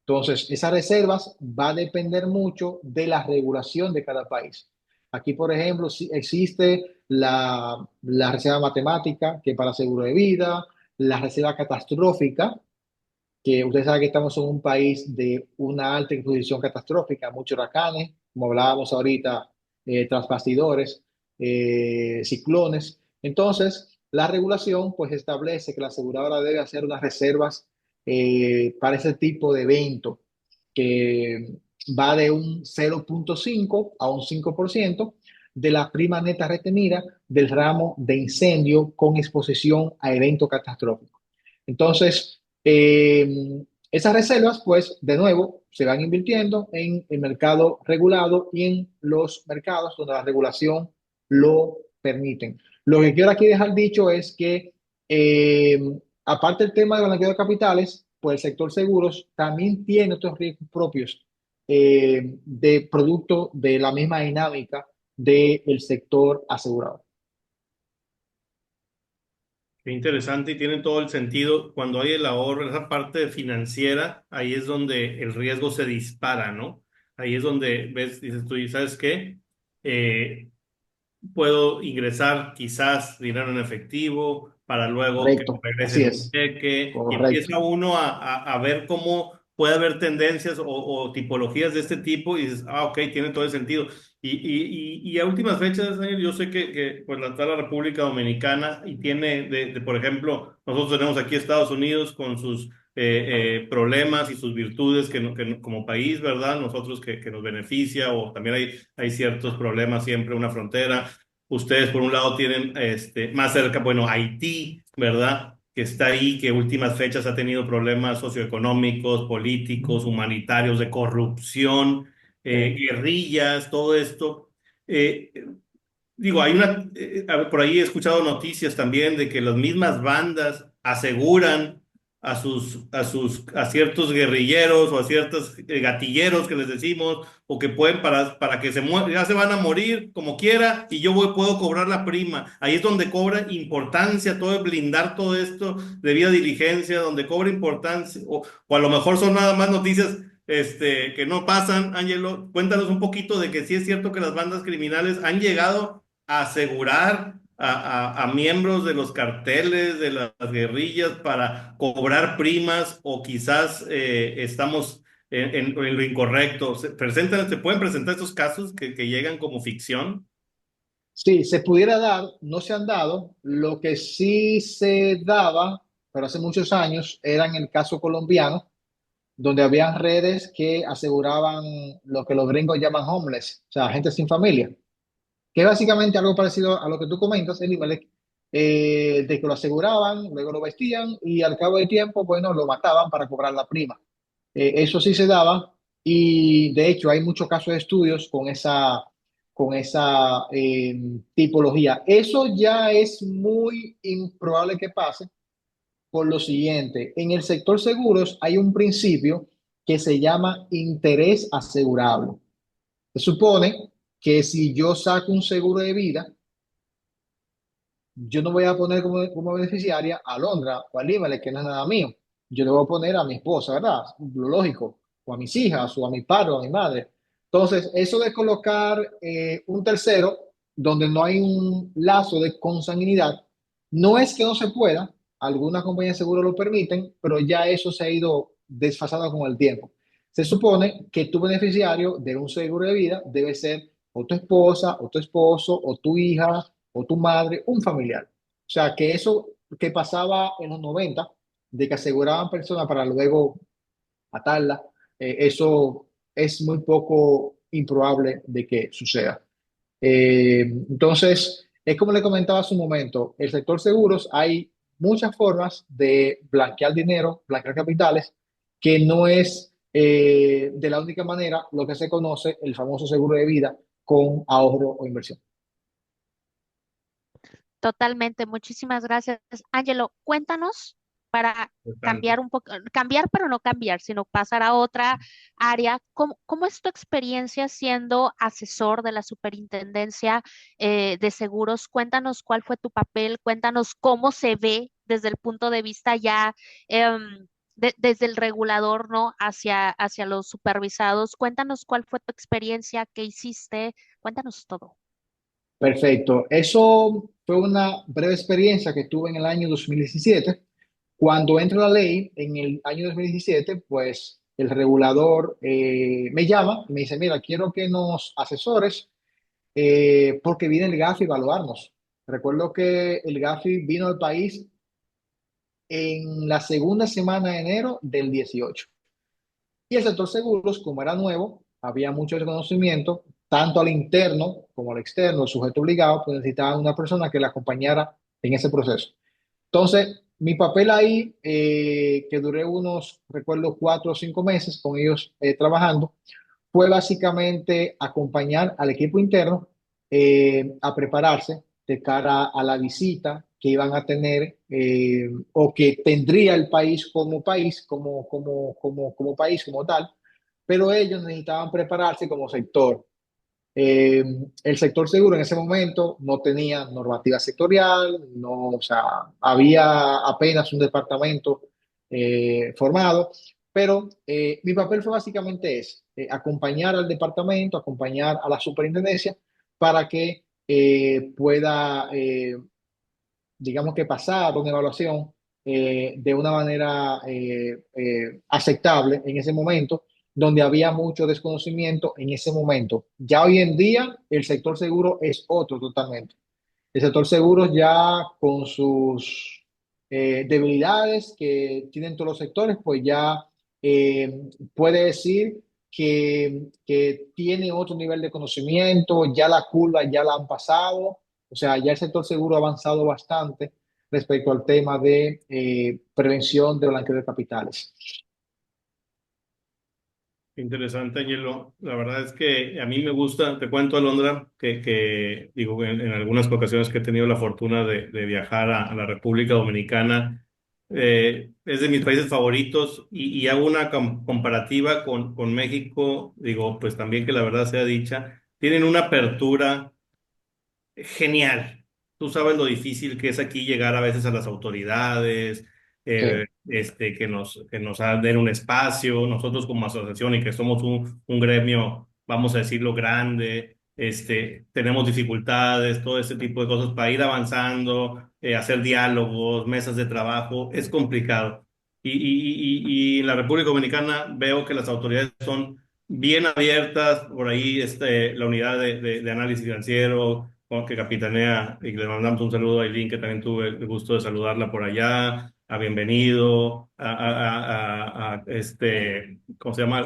Entonces, esas reservas va a depender mucho de la regulación de cada país. Aquí, por ejemplo, sí existe la reserva matemática, que es para seguro de vida, la reserva catastrófica, que ustedes saben que estamos en un país de una alta exposición catastrófica, muchos huracanes, como hablábamos ahorita, tras bastidores, ciclones. Entonces, la regulación pues establece que la aseguradora debe hacer unas reservas para ese tipo de evento, que va de un 0,5 a un 5% de la prima neta retenida del ramo de incendio con exposición a evento catastrófico. Entonces, esas reservas, pues, de nuevo, se van invirtiendo en el mercado regulado y en los mercados donde la regulación lo permiten. Lo que quiero aquí dejar dicho es que, eh, aparte del tema de blanqueo de capitales, pues el sector seguros también tiene otros riesgos propios de producto de la misma dinámica del sector asegurador. Qué interesante y tiene todo el sentido. Cuando hay el ahorro, esa parte financiera, ahí es donde el riesgo se dispara, ¿no? Ahí es donde ves, dices tú, ¿y sabes qué? Eh, Puedo ingresar quizás dinero en efectivo para luego que me Correcto, regresen así un es, cheque y correcto. empieza uno a ver cómo puede haber tendencias o tipologías de este tipo y dices, ah, ok, tiene todo el sentido. Y a últimas fechas, Daniel, yo sé que pues está la República Dominicana y tiene, por ejemplo, nosotros tenemos aquí Estados Unidos con sus problemas y sus virtudes como país, ¿verdad? Nosotros que nos beneficia o también hay ciertos problemas siempre, una frontera. Ustedes por un lado tienen más cerca, bueno, Haití, ¿verdad? que está ahí, que últimas fechas ha tenido problemas socioeconómicos, políticos, humanitarios, de corrupción, guerrillas, todo esto. Eh, Digo, hay a ver, por ahí he escuchado noticias también de que las mismas bandas aseguran a ciertos guerrilleros o a ciertos gatilleros que les decimos, o que pueden para que ya se van a morir como quiera y puedo cobrar la prima. Ahí es donde cobra importancia todo blindar todo esto de vía diligencia, donde cobra importancia, o a lo mejor son nada más noticias que no pasan. Ángelo, cuéntanos un poquito de que sí es cierto que las bandas criminales han llegado asegurar a miembros de los carteles, de las guerrillas para cobrar primas, o quizás estamos en lo incorrecto. Se pueden presentar estos casos que llegan como ficción? Sí, se pudiera dar, no se han dado. Lo que sí se daba, pero hace muchos años, era en el caso colombiano, donde habían redes que aseguraban lo que los gringos llaman homeless, o sea, gente sin familia, que es básicamente algo parecido a lo que tú comentas, Elimelech, de que lo aseguraban, luego lo vestían y al cabo del tiempo, bueno, lo mataban para cobrar la prima. Eso sí se daba y de hecho hay muchos casos de estudios con esa tipología. Eso ya es muy improbable que pase por lo siguiente. En el sector seguros hay un principio que se llama interés asegurable. Se supone que si yo saco un seguro de vida, yo no voy a poner como beneficiaria a Londra o a Líbale, que no es nada mío. Yo le voy a poner a mi esposa, ¿verdad? Lo lógico, o a mis hijas, o a mi padre, o a mi madre. Entonces, eso de colocar un tercero, donde no hay un lazo de consanguinidad, no es que no se pueda, algunas compañías de seguro lo permiten, pero ya eso se ha ido desfasando con el tiempo. Se supone que tu beneficiario de un seguro de vida debe ser o tu esposa, o tu esposo, o tu hija, o tu madre, un familiar. O sea, que eso que pasaba en los 90 de que aseguraban personas para luego matarla, eso es muy poco improbable de que suceda. Entonces, es como le comentaba hace un momento, el sector seguros hay muchas formas de blanquear dinero, blanquear capitales, que no es de la única manera lo que se conoce el famoso seguro de vida con ahorro o inversión. Totalmente, muchísimas gracias. Ángelo, cuéntanos para cambiar un poco, cambiar pero no cambiar, sino pasar a otra área. ¿Cómo es tu experiencia siendo asesor de la Superintendencia de Seguros? Cuéntanos cuál fue tu papel, cuéntanos cómo se ve desde el punto de vista ya desde el regulador, ¿no? Hacia los supervisados. Cuéntanos cuál fue tu experiencia, qué hiciste, cuéntanos todo. Perfecto. Eso fue una breve experiencia que tuve en el año 2017. Cuando entra la ley en el año 2017, pues el regulador me llama y me dice, mira, quiero que nos asesores porque viene el GAFI a evaluarnos. Recuerdo que el GAFI vino al país en la segunda semana de enero del 18. Y el sector seguros, como era nuevo, había mucho desconocimiento, tanto al interno como al externo, el sujeto obligado, pues necesitaban una persona que le acompañara en ese proceso. Entonces, mi papel ahí, que duré unos, recuerdo, 4 o 5 meses con ellos trabajando, fue básicamente acompañar al equipo interno a prepararse de cara a la visita que iban a tener o que tendría el país, como país, como tal, pero ellos necesitaban prepararse como sector. El sector seguro en ese momento no tenía normativa sectorial, no, o sea, había apenas un departamento formado, pero mi papel fue básicamente ese, acompañar al departamento, acompañar a la superintendencia para que pueda, digamos que pasar una evaluación de una manera aceptable en ese momento, donde había mucho desconocimiento en ese momento. Ya hoy en día el sector seguro es otro totalmente. El sector seguro ya con sus debilidades que tienen todos los sectores, pues ya puede decir que tiene otro nivel de conocimiento, ya la curva ya la han pasado, o sea, ya el sector seguro ha avanzado bastante respecto al tema de prevención de blanqueo de capitales. Interesante, Angelo. La verdad es que a mí me gusta, te cuento, Alondra, que digo, en algunas ocasiones que he tenido la fortuna de viajar a la República Dominicana, es de mis países favoritos y hago una comparativa con México, digo, pues también que la verdad sea dicha, tienen una apertura genial. Tú sabes lo difícil que es aquí llegar a veces a las autoridades, Sí, que nos den un espacio, nosotros como asociación y que somos un gremio, vamos a decirlo, grande, tenemos dificultades, todo ese tipo de cosas para ir avanzando, hacer diálogos, mesas de trabajo, es complicado. Y en la República Dominicana veo que las autoridades son bien abiertas, por ahí la unidad de análisis financiero que capitanea, y le mandamos un saludo a Aileen, que también tuve el gusto de saludarla por allá, a Bienvenido, ¿cómo se llama?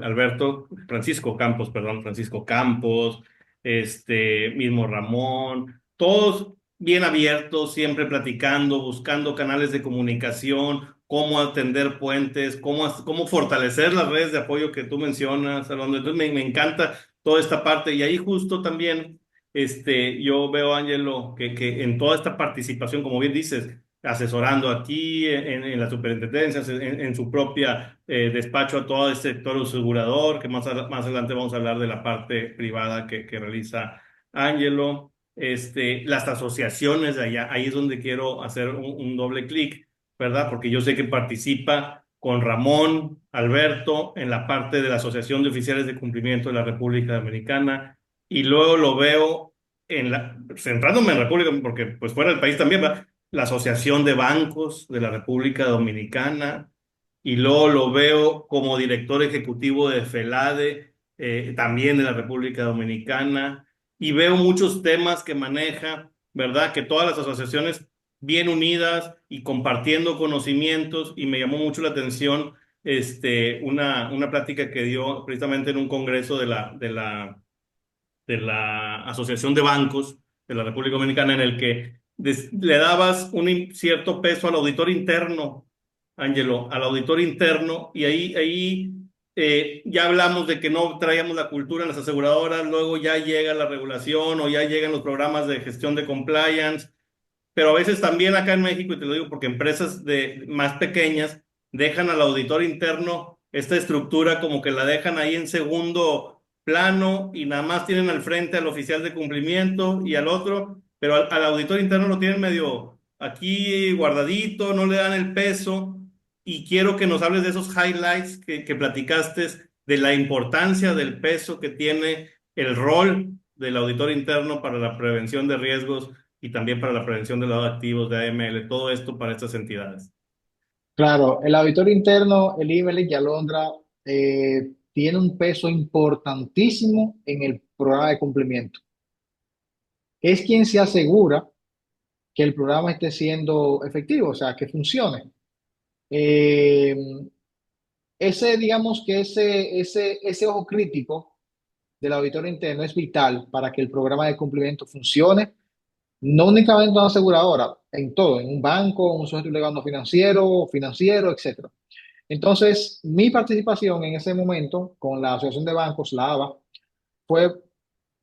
Alberto, Francisco Campos, perdón, Francisco Campos, mismo Ramón, todos bien abiertos, siempre platicando, buscando canales de comunicación, cómo atender puentes, cómo fortalecer las redes de apoyo que tú mencionas, Alondra. Entonces me encanta toda esta parte y ahí justo también yo veo, Ángelo, que en toda esta participación, como bien dices, asesorando aquí en la superintendencia, en su propia despacho a todo el sector asegurador, que más adelante vamos a hablar de la parte privada que realiza Ángelo, las asociaciones de allá, ahí es donde quiero hacer un doble clic, ¿verdad? Porque yo sé que participa con Ramón, Alberto, en la parte de la Asociación de Oficiales de Cumplimiento de la República Dominicana, y luego lo veo centrándome en República, porque pues fuera del país también va la Asociación de Bancos de la República Dominicana, y luego lo veo como director ejecutivo de FELADE, también de la República Dominicana, y veo muchos temas que maneja, ¿verdad? Que todas las asociaciones bien unidas y compartiendo conocimientos, y me llamó mucho la atención una plática que dio precisamente en un congreso de la Asociación de Bancos de la República Dominicana, en el que le dabas un cierto peso al auditor interno, Ángelo, al auditor interno, y ahí ya hablamos de que no traíamos la cultura en las aseguradoras, luego ya llega la regulación o ya llegan los programas de gestión de compliance, pero a veces también acá en México, y te lo digo porque empresas más pequeñas dejan al auditor interno esta estructura como que la dejan ahí en segundo plano y nada más tienen al frente al oficial de cumplimiento y al otro, pero al auditor interno lo tienen medio aquí guardadito, no le dan el peso, y quiero que nos hables de esos highlights que platicaste, de la importancia del peso que tiene el rol del auditor interno para la prevención de riesgos y también para la prevención de lavado de activos, de AML, todo esto para estas entidades. claro, el auditor interno, el IMELEC y Alondra, tiene un peso importantísimo en el programa de cumplimiento. Es quien se asegura que el programa esté siendo efectivo, o sea, que funcione. Eh, digamos que ese ojo crítico del auditor interno es vital para que el programa de cumplimiento funcione, no únicamente en una aseguradora, en todo, en un banco, un sujeto legal no financiero, etcétera. Entonces, mi participación en ese momento con la Asociación de Bancos, la ABA, fue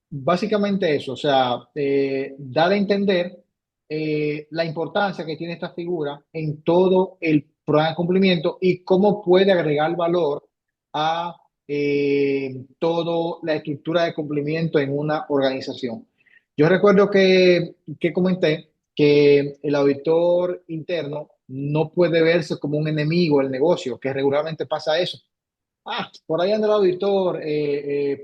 básicamente eso, o sea, dar a entender la importancia que tiene esta figura en todo el programa de cumplimiento y cómo puede agregar valor a toda la estructura de cumplimiento en una organización. Yo recuerdo que comenté que el auditor interno no puede verse como un enemigo del negocio, que regularmente pasa eso. Por ahí anda el auditor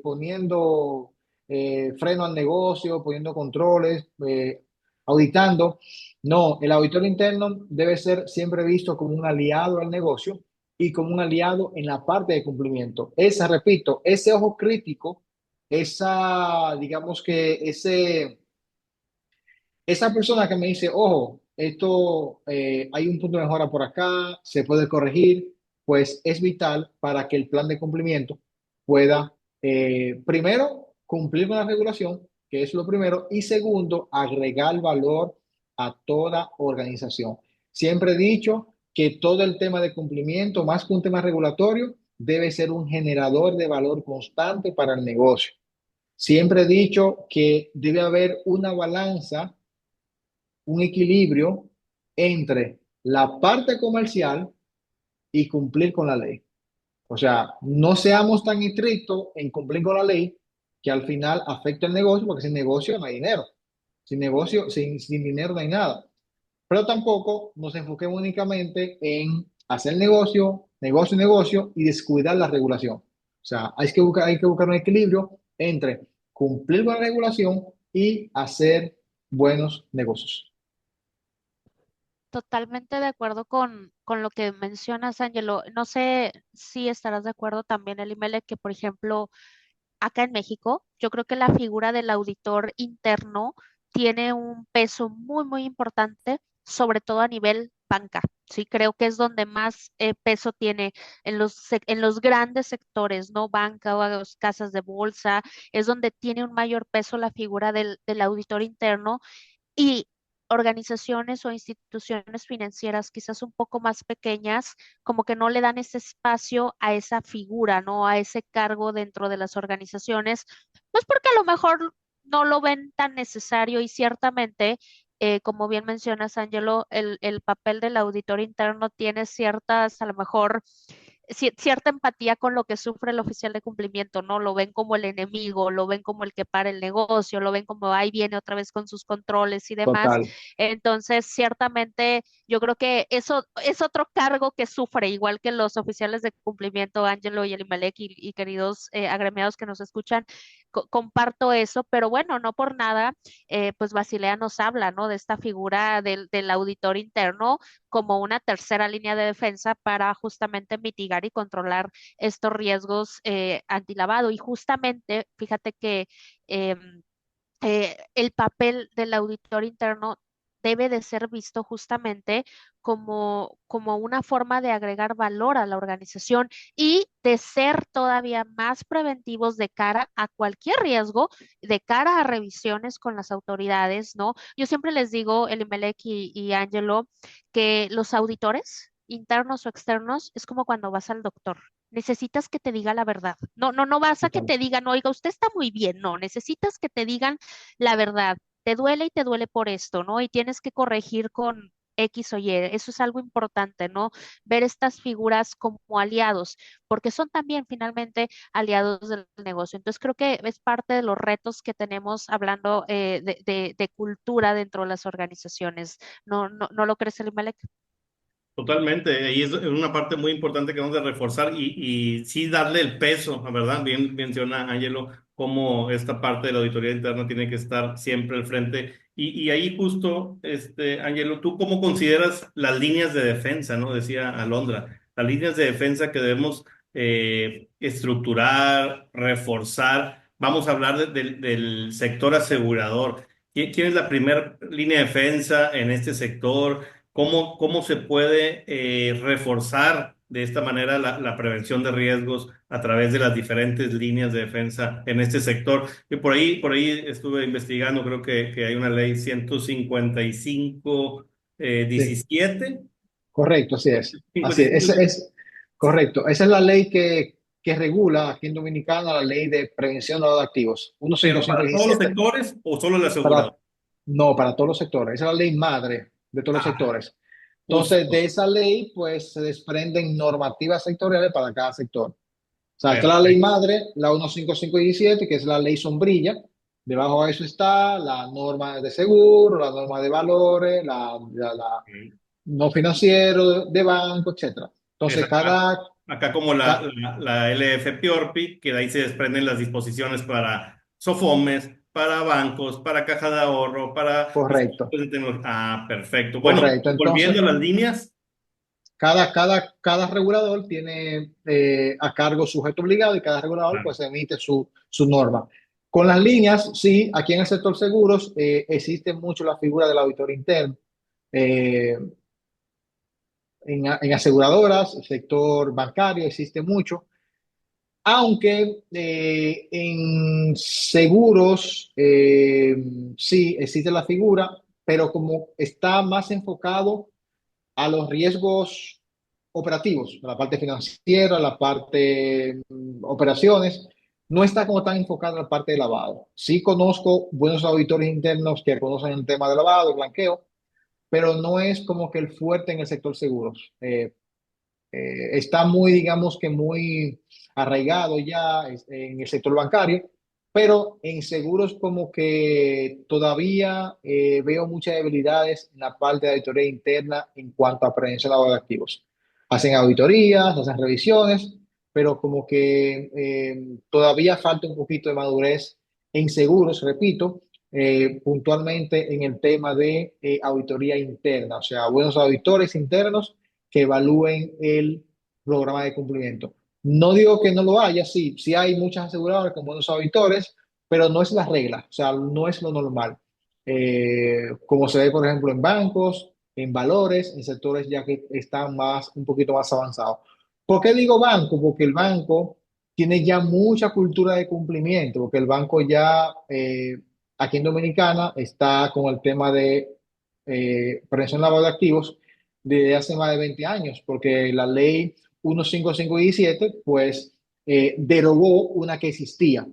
poniendo freno al negocio, poniendo controles, auditando. No, el auditor interno debe ser siempre visto como un aliado al negocio y como un aliado en la parte de cumplimiento. Repito, ese ojo crítico, digamos que esa persona que me dice, ojo, esto hay un punto de mejora por acá, se puede corregir, pues es vital para que el plan de cumplimiento pueda, primero, cumplir con la regulación, que es lo primero, y segundo, agregar valor a toda organización. Siempre he dicho que todo el tema de cumplimiento, más que un tema regulatorio, debe ser un generador de valor constante para el negocio. Siempre he dicho que debe haber una balanza, un equilibrio entre la parte comercial y cumplir con la ley. O sea, no seamos tan estrictos en cumplir con la ley que al final afecta el negocio, porque sin negocio no hay dinero. Sin negocio, sin dinero no hay nada. Pero tampoco nos enfoquemos únicamente en hacer negocio, negocio, negocio y descuidar la regulación. O sea, hay que buscar un equilibrio entre cumplir con la regulación y hacer buenos negocios. Totalmente de acuerdo con lo que mencionas, Ángelo. No sé si estarás de acuerdo también, Elimele, que por ejemplo, acá en México, yo creo que la figura del auditor interno tiene un peso muy, muy importante, sobre todo a nivel banca. Sí, creo que es donde más peso tiene en los grandes sectores, ¿no? Banca o las casas de bolsa, es donde tiene un mayor peso la figura del auditor interno y organizaciones o instituciones financieras quizás un poco más pequeñas, como que no le dan ese espacio a esa figura, ¿no? A ese cargo dentro de las organizaciones, pues porque a lo mejor no lo ven tan necesario y ciertamente, como bien mencionas, Angelo, el papel del auditor interno tiene ciertas, a lo mejor, cierta empatía con lo que sufre el oficial de cumplimiento, ¿no? Lo ven como el enemigo, lo ven como el que para el negocio, lo ven como ahí viene otra vez con sus controles y demás. Total. Entonces, ciertamente, yo creo que eso es otro cargo que sufre, igual que los oficiales de cumplimiento, Ángelo y Elimelec y queridos agremiados que nos escuchan, comparto eso, pero bueno, no por nada, pues Basilea nos habla, ¿no? De esta figura del auditor interno como una tercera línea de defensa para justamente mitigar y controlar estos riesgos antilavado. Y justamente, fíjate que el papel del auditor interno debe de ser visto justamente como una forma de agregar valor a la organización y de ser todavía más preventivos de cara a cualquier riesgo, de cara a revisiones con las autoridades, ¿no? Yo siempre les digo, Elimelec y Angelo, que los auditores, internos o externos, es como cuando vas al doctor. Necesitas que te diga la verdad. No, no, no vas a que Total. te digan, oiga, usted está muy bien. No, necesitas que te digan la verdad. Te duele y te duele por esto, ¿no? Y tienes que corregir con X o Y. Eso es algo importante, ¿no? Ver estas figuras como aliados, porque son también finalmente aliados del negocio. Entonces creo que es parte de los retos que tenemos hablando de cultura dentro de las organizaciones. ¿No lo crees, Elimelec? Totalmente, y es una parte muy importante que vamos a reforzar y sí darle el peso, ¿verdad? Bien menciona Angelo, cómo esta parte de la auditoría interna tiene que estar siempre al frente. Y ahí justo, Angelo, ¿tú cómo consideras las líneas de defensa, ¿no? Decía Alondra, las líneas de defensa que debemos estructurar, reforzar. Vamos a hablar del sector asegurador. ¿Quién es la primera línea de defensa en este sector? ¿Cómo se puede reforzar de esta manera la prevención de riesgos a través de las diferentes líneas de defensa en este sector? Y por ahí estuve investigando, creo que hay una ley 155 Sí, 17. correcto, así es. Así es. 55. Ese es correcto. Esa es la ley que regula aquí en Dominicana la ley de prevención de lavado de activos. ¿Pero para todos los 15517 sectores o solo el para, asegurador? no, para todos los sectores. Esa es la ley madre de todos los Ah, sectores. Entonces, de justo. esa ley, pues se desprenden normativas sectoriales para cada sector. O sea, está la ley Perfecto. madre, la 15517, que es la ley sombrilla. Debajo de eso está la norma de seguro, la norma de valores, la Ok. no financiero, de banco, etcétera. Es Entonces, acá como la, ca- la, la LF Piorpi, que de ahí se desprenden las disposiciones para SOFOMES, para bancos, para caja de ahorro, para correcto, institutos de tecnología. Ah, perfecto. Bueno, correcto. volviendo Entonces, a las líneas, cada regulador tiene a cargo sujeto obligado y cada regulador ah, pues emite su norma. Con las líneas, sí, aquí en el sector seguros existe mucho la figura del auditor interno. Eh, en aseguradoras, el sector bancario existe mucho, aunque en seguros sí existe la figura, pero como está más enfocado a los riesgos operativos, a la parte financiera, la parte operaciones, no está como tan enfocado en la parte de lavado. Sí conozco buenos auditores internos que conocen el tema de lavado, blanqueo, pero no es como que el fuerte en el sector seguros. Está muy, digamos que muy arraigado ya en el sector bancario, pero en seguros como que todavía veo muchas debilidades en la parte de auditoría interna en cuanto a prevención de lavado de activos. Hacen auditorías, hacen revisiones, pero como que todavía falta un poquito de madurez en seguros, repito, puntualmente en el tema de auditoría interna, o sea, buenos auditores internos que evalúen el programa de cumplimiento. No digo que no lo haya, sí, sí hay muchas aseguradoras con buenos auditores, pero no es la regla, o sea, no es lo normal. Como se ve, por ejemplo, en bancos, en valores, en sectores ya que están más, un poquito más avanzados. ¿Por qué digo banco? Porque el banco tiene ya mucha cultura de cumplimiento, porque el banco ya aquí en Dominicana está con el tema de prevención de lavado de activos desde hace más de 20 años, porque la ley 15517 pues derogó una que existía.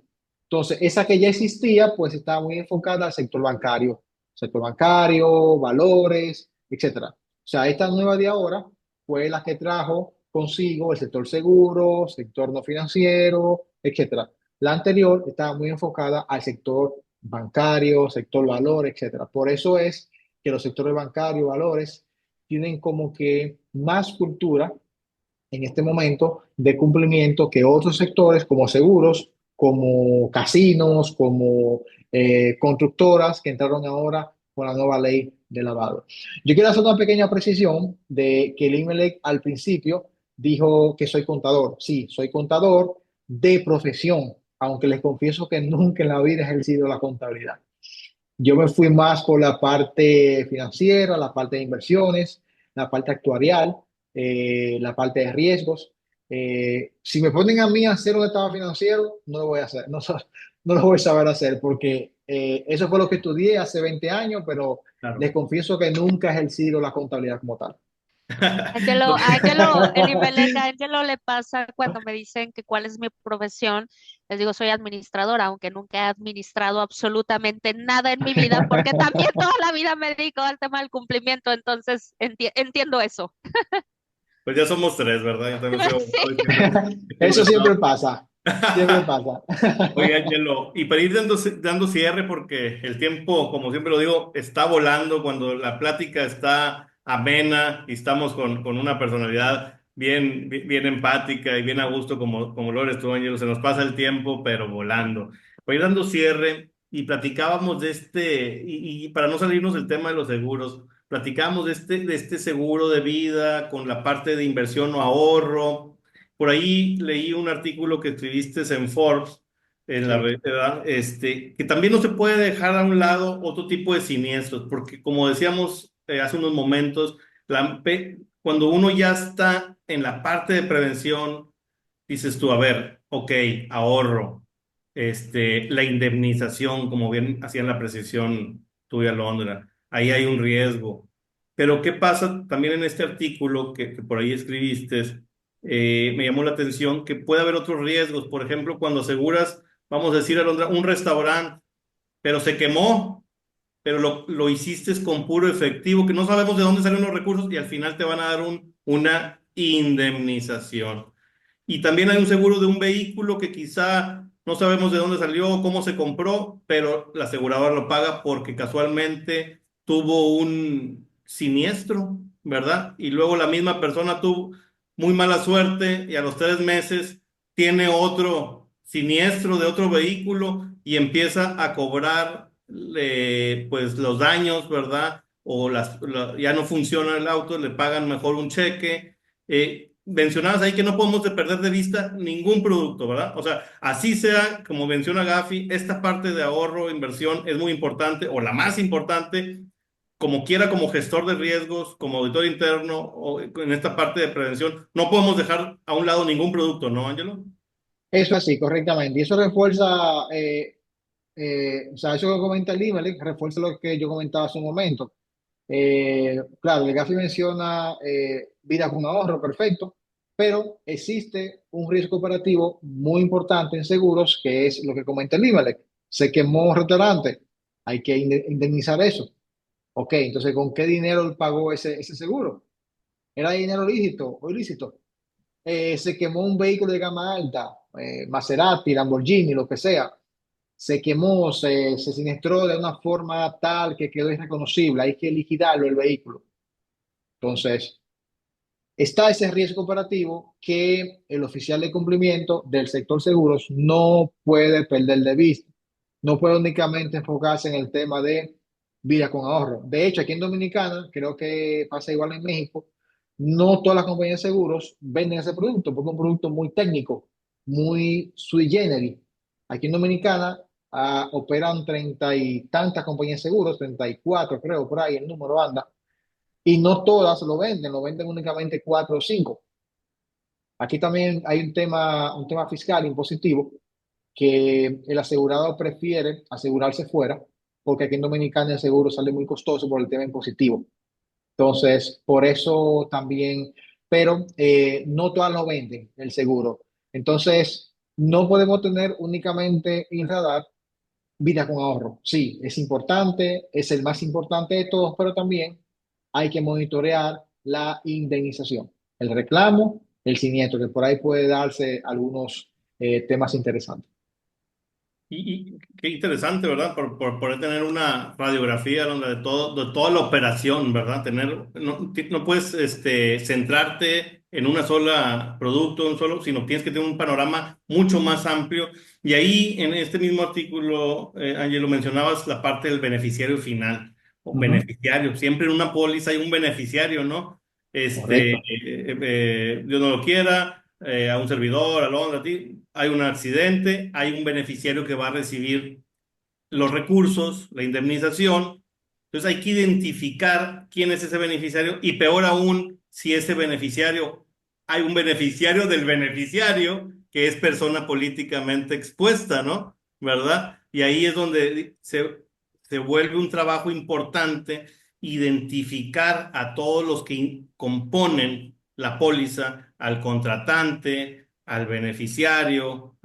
Entonces, esa que ya existía, pues estaba muy enfocada al sector bancario, valores, etcétera. O sea, esta nueva de ahora fue la que trajo consigo el sector seguro, sector no financiero, etcétera. La anterior estaba muy enfocada al sector bancario, sector valor, etcétera. Por eso es que los sectores bancarios, valores, tienen como que más cultura en este momento de cumplimiento que otros sectores como seguros, como casinos, como constructoras que entraron ahora con la nueva ley de lavado. Yo quiero hacer una pequeña precisión de que el IMELEC al principio dijo que soy contador. Sí, soy contador de profesión, aunque les confieso que nunca en la vida he ejercido la contabilidad. Yo me fui más por la parte financiera, la parte de inversiones, la parte actuarial, la parte de riesgos. Si me ponen a mí a hacer un estado financiero, no lo voy a hacer, no, no lo voy a saber hacer porque eso fue lo que estudié hace 20 años, pero les Claro. confieso que nunca he ejercido la contabilidad como tal. A Ángelo, el Imelec, a Ángelo le pasa cuando me dicen que cuál es mi profesión. Les digo, soy administradora, aunque nunca he administrado absolutamente nada en mi vida, porque también toda la vida me dedico al tema del cumplimiento, entonces entiendo eso. Pues ya somos tres, ¿verdad? Yo también soy abogado y siempre Eso he siempre estado. pasa, siempre pasa. Oye, Angelo, y para ir dando cierre, porque el tiempo, como siempre lo digo, está volando cuando la plática está amena y estamos con una personalidad bien empática y bien a gusto, como lo eres tú, Angelo. Se nos pasa el tiempo, pero volando. Para ir dando cierre, y platicábamos y para no salirnos del tema de los seguros, platicábamos de este seguro de vida con la parte de inversión o ahorro. Por ahí leí un artículo que escribiste en Forbes, en la Sí. verdad, que también no se puede dejar a un lado otro tipo de siniestros, porque como decíamos hace unos momentos, cuando uno ya está en la parte de prevención, dices tú, a ver, ok, ahorro, la indemnización, como bien hacían la precisión tuya, Londra, ahí hay un riesgo. Pero ¿qué pasa también en este artículo que por ahí escribiste? Me llamó la atención que puede haber otros riesgos. Por ejemplo, cuando aseguras, vamos a decir, Alondra, un restaurante, pero se quemó, pero lo hiciste con puro efectivo, que no sabemos de dónde salen los recursos y al final te van a dar una indemnización. Y también hay un seguro de un vehículo que quizá no sabemos de dónde salió, cómo se compró, pero la aseguradora lo paga porque casualmente tuvo un siniestro, ¿verdad? Y luego la misma persona tuvo muy mala suerte y a los 3 meses tiene otro siniestro de otro vehículo y empieza a cobrar pues los daños, ¿verdad? O ya no funciona el auto, le pagan mejor un cheque. Mencionabas ahí que no podemos perder de vista ningún producto, ¿verdad? O sea, así sea, como menciona Gafi, esta parte de ahorro, inversión es muy importante o la más importante, como quiera, como gestor de riesgos, como auditor interno o en esta parte de prevención, no podemos dejar a un lado ningún producto, ¿no, Ángelo? Eso así, correctamente. Y eso refuerza o sea, eso que comenta el IMELEC refuerza lo que yo comentaba hace un momento. Claro, el GAFI menciona vida con ahorro, perfecto, pero existe un riesgo operativo muy importante en seguros, que es lo que comenta el IMELEC. Se quemó un restaurante, hay que indemnizar eso. Ok, entonces, ¿con qué dinero él pagó ese seguro? ¿Era dinero lícito o ilícito? Se quemó un vehículo de gama alta, Maserati, Lamborghini, lo que sea. Se quemó, se siniestró de una forma tal que quedó irreconocible. Hay que liquidarlo el vehículo. Entonces, está ese riesgo operativo que el oficial de cumplimiento del sector seguros no puede perder de vista. No puede únicamente enfocarse en el tema de vida con ahorro. De hecho, aquí en Dominicana, creo que pasa igual en México, no todas las compañías de seguros venden ese producto porque es un producto muy técnico, muy sui generis. Aquí en Dominicana operan 30 y tantas compañías de seguros, 34 creo, por ahí el número anda, y no todas lo venden únicamente cuatro o cinco. Aquí también hay un tema fiscal impositivo que el asegurado prefiere asegurarse fuera, porque aquí en Dominicana el seguro sale muy costoso por el tema impositivo. Entonces, por eso también, pero no todas lo venden el seguro. Entonces, no podemos tener únicamente en radar vida con ahorro. Sí, es importante, es el más importante de todos, pero también hay que monitorear la indemnización, el reclamo, el siniestro, que por ahí puede darse algunos temas interesantes. Y qué interesante, ¿verdad? Por poder tener una radiografía donde de toda la operación, ¿verdad? No puedes centrarte en una sola producto, un solo, sino tienes que tener un panorama mucho más amplio. Y ahí, en este mismo artículo, Ángelo, mencionabas la parte del beneficiario final o Ujú. beneficiario. Siempre en una póliza hay un beneficiario, ¿no? Correcto. Dios no lo quiera, a un servidor, a Londra, a ti, hay un accidente, hay un beneficiario que va a recibir los recursos, la indemnización. Entonces hay que identificar quién es ese beneficiario y peor aún, si ese beneficiario, hay un beneficiario del beneficiario que es persona políticamente expuesta, ¿no? ¿Verdad? Y ahí es donde se vuelve un trabajo importante identificar a todos los que componen la póliza, al contratante, al beneficiario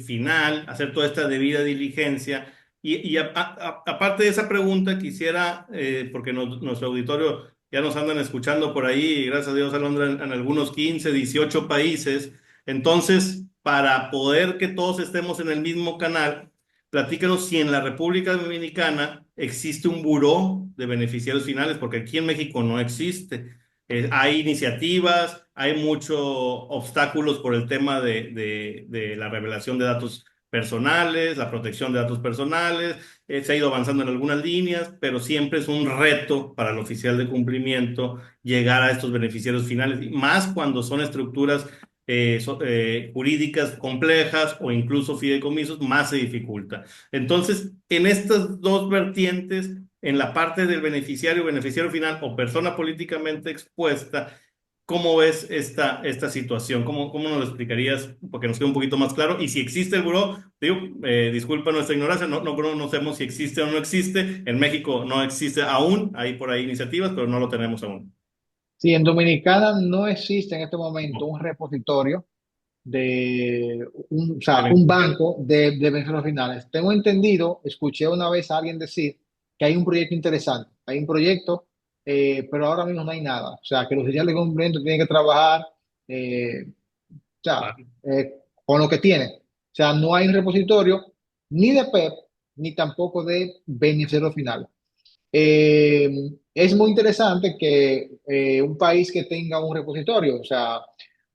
final, hacer toda esta debida diligencia y aparte de esa pregunta, quisiera, porque nuestro auditorio ya nos andan escuchando por ahí, gracias a Dios, Alondra, en algunos 15, 18 países. Entonces, para poder que todos estemos en el mismo canal, platícanos si en la República Dominicana existe un buró de beneficiarios finales, porque aquí en México no existe. Hay iniciativas, hay muchos obstáculos por el tema de la revelación de datos personales, la protección de datos personales, se ha ido avanzando en algunas líneas, pero siempre es un reto para el oficial de cumplimiento llegar a estos beneficiarios finales, y más cuando son estructuras jurídicas complejas o incluso fideicomisos, más se dificulta. Entonces, en estas dos vertientes, en la parte del beneficiario final o persona políticamente expuesta, ¿cómo ves esta situación? ¿Cómo nos lo explicarías? Porque nos queda un poquito más claro. Y si existe el buró, digo, disculpa nuestra ignorancia, no conocemos si existe o no existe. En México no existe aún, hay por ahí iniciativas, pero no lo tenemos aún. Sí, en Dominicana no existe en este momento No. un repositorio o sea, un Beneficiario. banco de beneficios finales. Tengo entendido, escuché una vez a alguien decir que hay un proyecto interesante, hay un proyecto, pero ahora mismo no hay nada. O sea, que los oficiales de cumplimiento tienen que trabajar, o sea, Claro. con lo que tienen. O sea, no hay un repositorio ni de PEP, ni tampoco de beneficiario final. Eh, es muy interesante que un país que tenga un repositorio, o sea,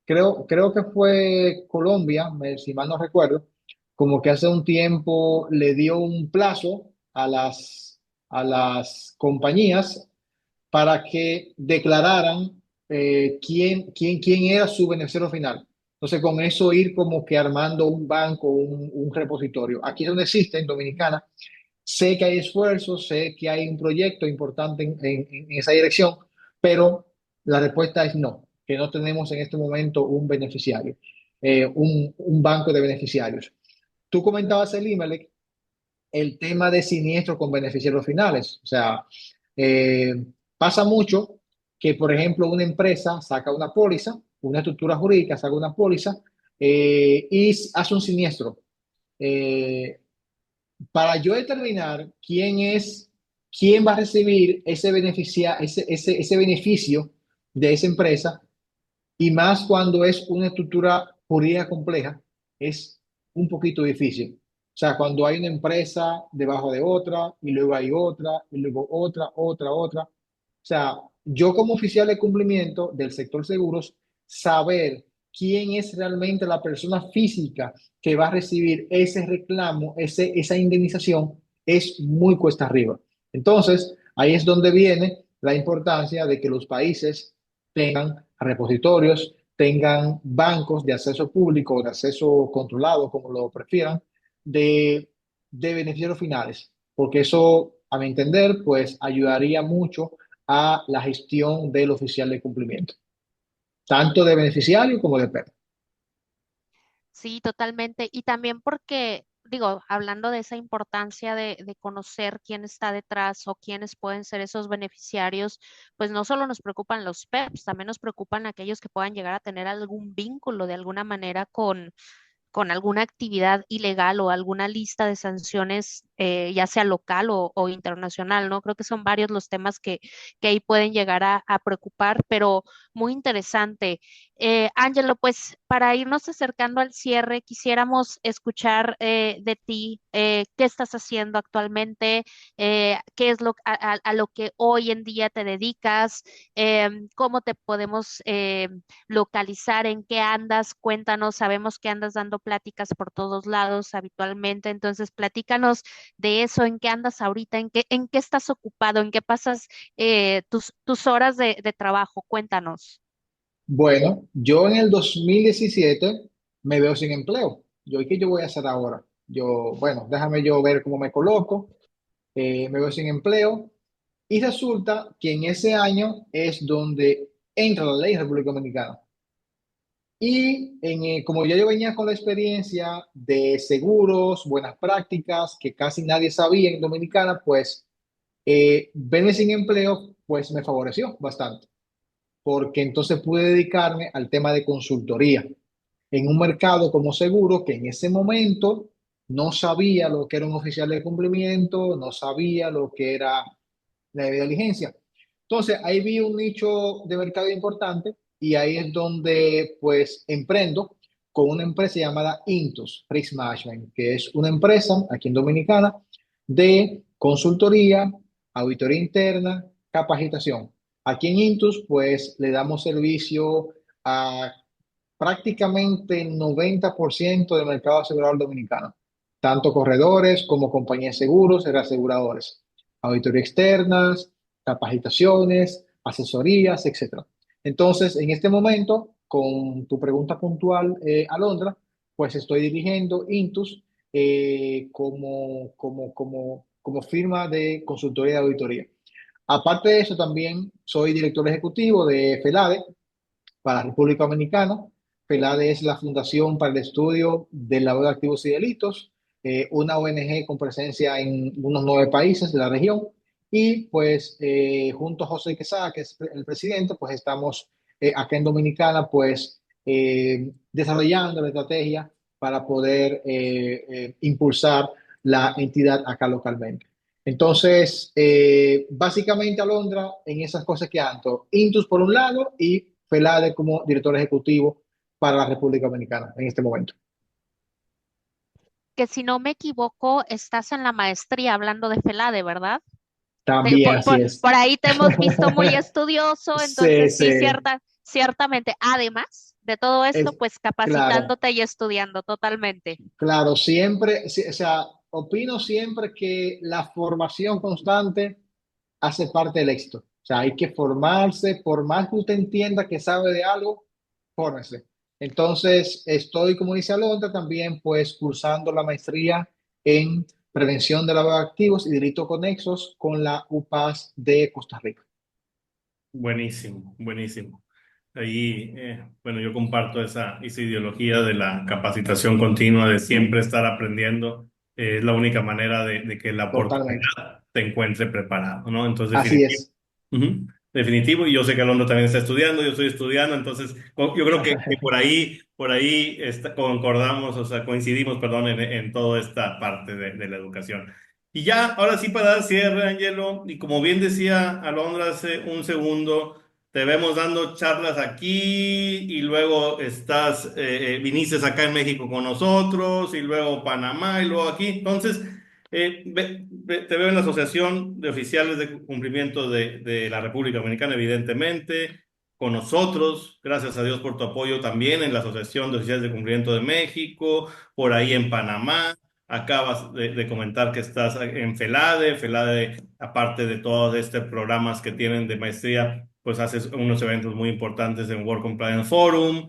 creo que fue Colombia, si mal no recuerdo, como que hace un tiempo le dio un plazo a las compañías para que declararan quién era su beneficiario final. Entonces, con eso ir como que armando un banco, un repositorio. Aquí es donde existe, en Dominicana. Sé que hay esfuerzos, sé que hay un proyecto importante en esa dirección, pero la respuesta es no, que no tenemos en este momento un beneficiario, un banco de beneficiarios. Tú comentabas el IMELEC. el tema de siniestro con beneficiarios finales. O sea, eh, pasa mucho que, por ejemplo, una empresa saca una póliza, una estructura jurídica saca una póliza y hace un siniestro. Eh, para yo determinar quién va a recibir ese beneficio de esa empresa, y más cuando es una estructura jurídica compleja, es un poquito difícil. O sea, cuando hay una empresa debajo de otra, y luego hay otra, y luego otra. O sea, yo como oficial de cumplimiento del sector seguros, saber quién es realmente la persona física que va a recibir ese reclamo, esa indemnización, es muy cuesta arriba. Entonces, ahí es donde viene la importancia de que los países tengan repositorios, tengan bancos de acceso público o de acceso controlado, como lo prefieran, de, de beneficiarios finales, porque eso, a mi entender, pues ayudaría mucho a la gestión del oficial de cumplimiento, tanto de beneficiario como de PER. Sí, totalmente. Y también porque, digo, hablando de esa importancia de conocer quién está detrás o quiénes pueden ser esos beneficiarios, pues no solo nos preocupan los PEPs, también nos preocupan aquellos que puedan llegar a tener algún vínculo de alguna manera con alguna actividad ilegal o alguna lista de sanciones, ya sea local o internacional, ¿no? Creo que son varios los temas que ahí pueden llegar a preocupar, pero muy interesante. Ángelo, pues para irnos acercando al cierre, quisiéramos escuchar de ti qué estás haciendo actualmente, qué es a lo que hoy en día te dedicas, cómo te podemos localizar, en qué andas, cuéntanos, sabemos que andas dando pláticas por todos lados habitualmente, entonces platícanos de eso, en qué andas ahorita, en qué estás ocupado, en qué pasas tus horas de trabajo, cuéntanos. Bueno, yo en el 2017 me veo sin empleo. ¿Y qué yo voy a hacer ahora? Bueno, déjame yo ver cómo me coloco. Me veo sin empleo. Y resulta que en ese año es donde entra la ley en República Dominicana. Como ya yo venía con la experiencia de seguros, buenas prácticas, que casi nadie sabía en Dominicana, pues verme sin empleo, pues me favoreció bastante, porque entonces pude dedicarme al tema de consultoría en un mercado como seguro que en ese momento no sabía lo que era un oficial de cumplimiento, no sabía lo que era la debida diligencia. Entonces ahí vi un nicho de mercado importante y ahí es donde pues emprendo con una empresa llamada Intus Risk Management, que es una empresa aquí en Dominicana de consultoría, auditoría interna, capacitación. Aquí en Intus pues le damos servicio a prácticamente el 90% del mercado asegurador dominicano, tanto corredores como compañías de seguros y reaseguradores, auditoría externas, capacitaciones, asesorías, etcétera. Entonces, en este momento, con tu pregunta puntual, Alondra, pues estoy dirigiendo Intus como firma de consultoría de auditoría. Aparte de eso, también soy director ejecutivo de FELADE, para la República Dominicana. FELADE es la Fundación para el Estudio del Lavado de Activos y Delitos, una ONG con presencia en unos 9 países de la región. Y pues junto a José Quesada, que es el presidente, pues estamos acá en Dominicana, pues desarrollando la estrategia para poder impulsar la entidad acá localmente. Entonces, básicamente, Alondra, en esas cosas que ando, Intus por un lado y FELADE como director ejecutivo para la República Dominicana en este momento. Que si no me equivoco, estás en la maestría hablando de FELADE, ¿verdad? También así es. Por ahí te hemos visto muy estudioso, Sí, entonces sí, sí, ciertamente. Además de todo esto, es pues claro, capacitándote y estudiando totalmente. claro, siempre, sí, o sea, opino siempre que la formación constante hace parte del éxito. O sea, hay que formarse, por más que usted entienda que sabe de algo, fórmese. Entonces, estoy, como dice Alondra, también pues cursando la maestría en prevención de lavado de activos y delitos conexos con la UPAS de Costa Rica. Buenísimo, buenísimo. Ahí, bueno, yo comparto esa ideología de la capacitación continua, de siempre estar aprendiendo. es la única manera de que la Totalmente. oportunidad te encuentre preparado, ¿no? Entonces, Así definitivo. es. Ujú. Definitivo, y yo sé que Alonso también está estudiando, yo estoy estudiando, entonces yo creo que por ahí concordamos, o sea, coincidimos, perdón, en toda esta parte de la educación. Y ya, ahora sí para dar cierre, Angelo, y como bien decía Alondra hace un segundo, te vemos dando charlas aquí y luego viniste acá en México con nosotros y luego Panamá y luego aquí. Entonces, te veo en la Asociación de Oficiales de Cumplimiento de la República Dominicana, evidentemente, con nosotros, gracias a Dios por tu apoyo también en la Asociación de Oficiales de Cumplimiento de México, por ahí en Panamá. Acabas de comentar que estás en FELADE. FELADE, aparte de todos estos programas que tienen de maestría, pues haces unos eventos muy importantes en World Compliance Forum.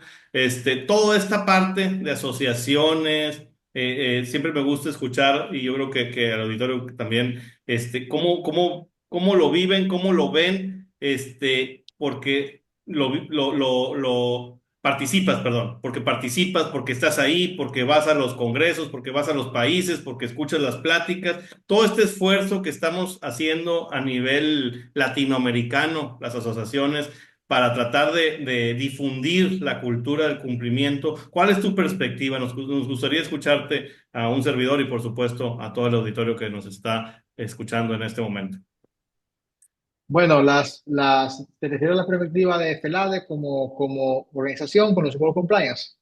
Toda esta parte de asociaciones, siempre me gusta escuchar, y yo creo que al auditorio también, cómo lo viven, cómo lo ven, porque lo participas, perdón, porque participas, porque estás ahí, porque vas a los congresos, porque vas a los países, porque escuchas las pláticas, todo este esfuerzo que estamos haciendo a nivel latinoamericano, las asociaciones, para tratar de difundir la cultura del cumplimiento. ¿Cuál es tu perspectiva? Nos gustaría escucharte a un servidor y por supuesto a todo el auditorio que nos está escuchando en este momento. Bueno, te refieres a la perspectiva de FELADE como organización, con los World Compliance.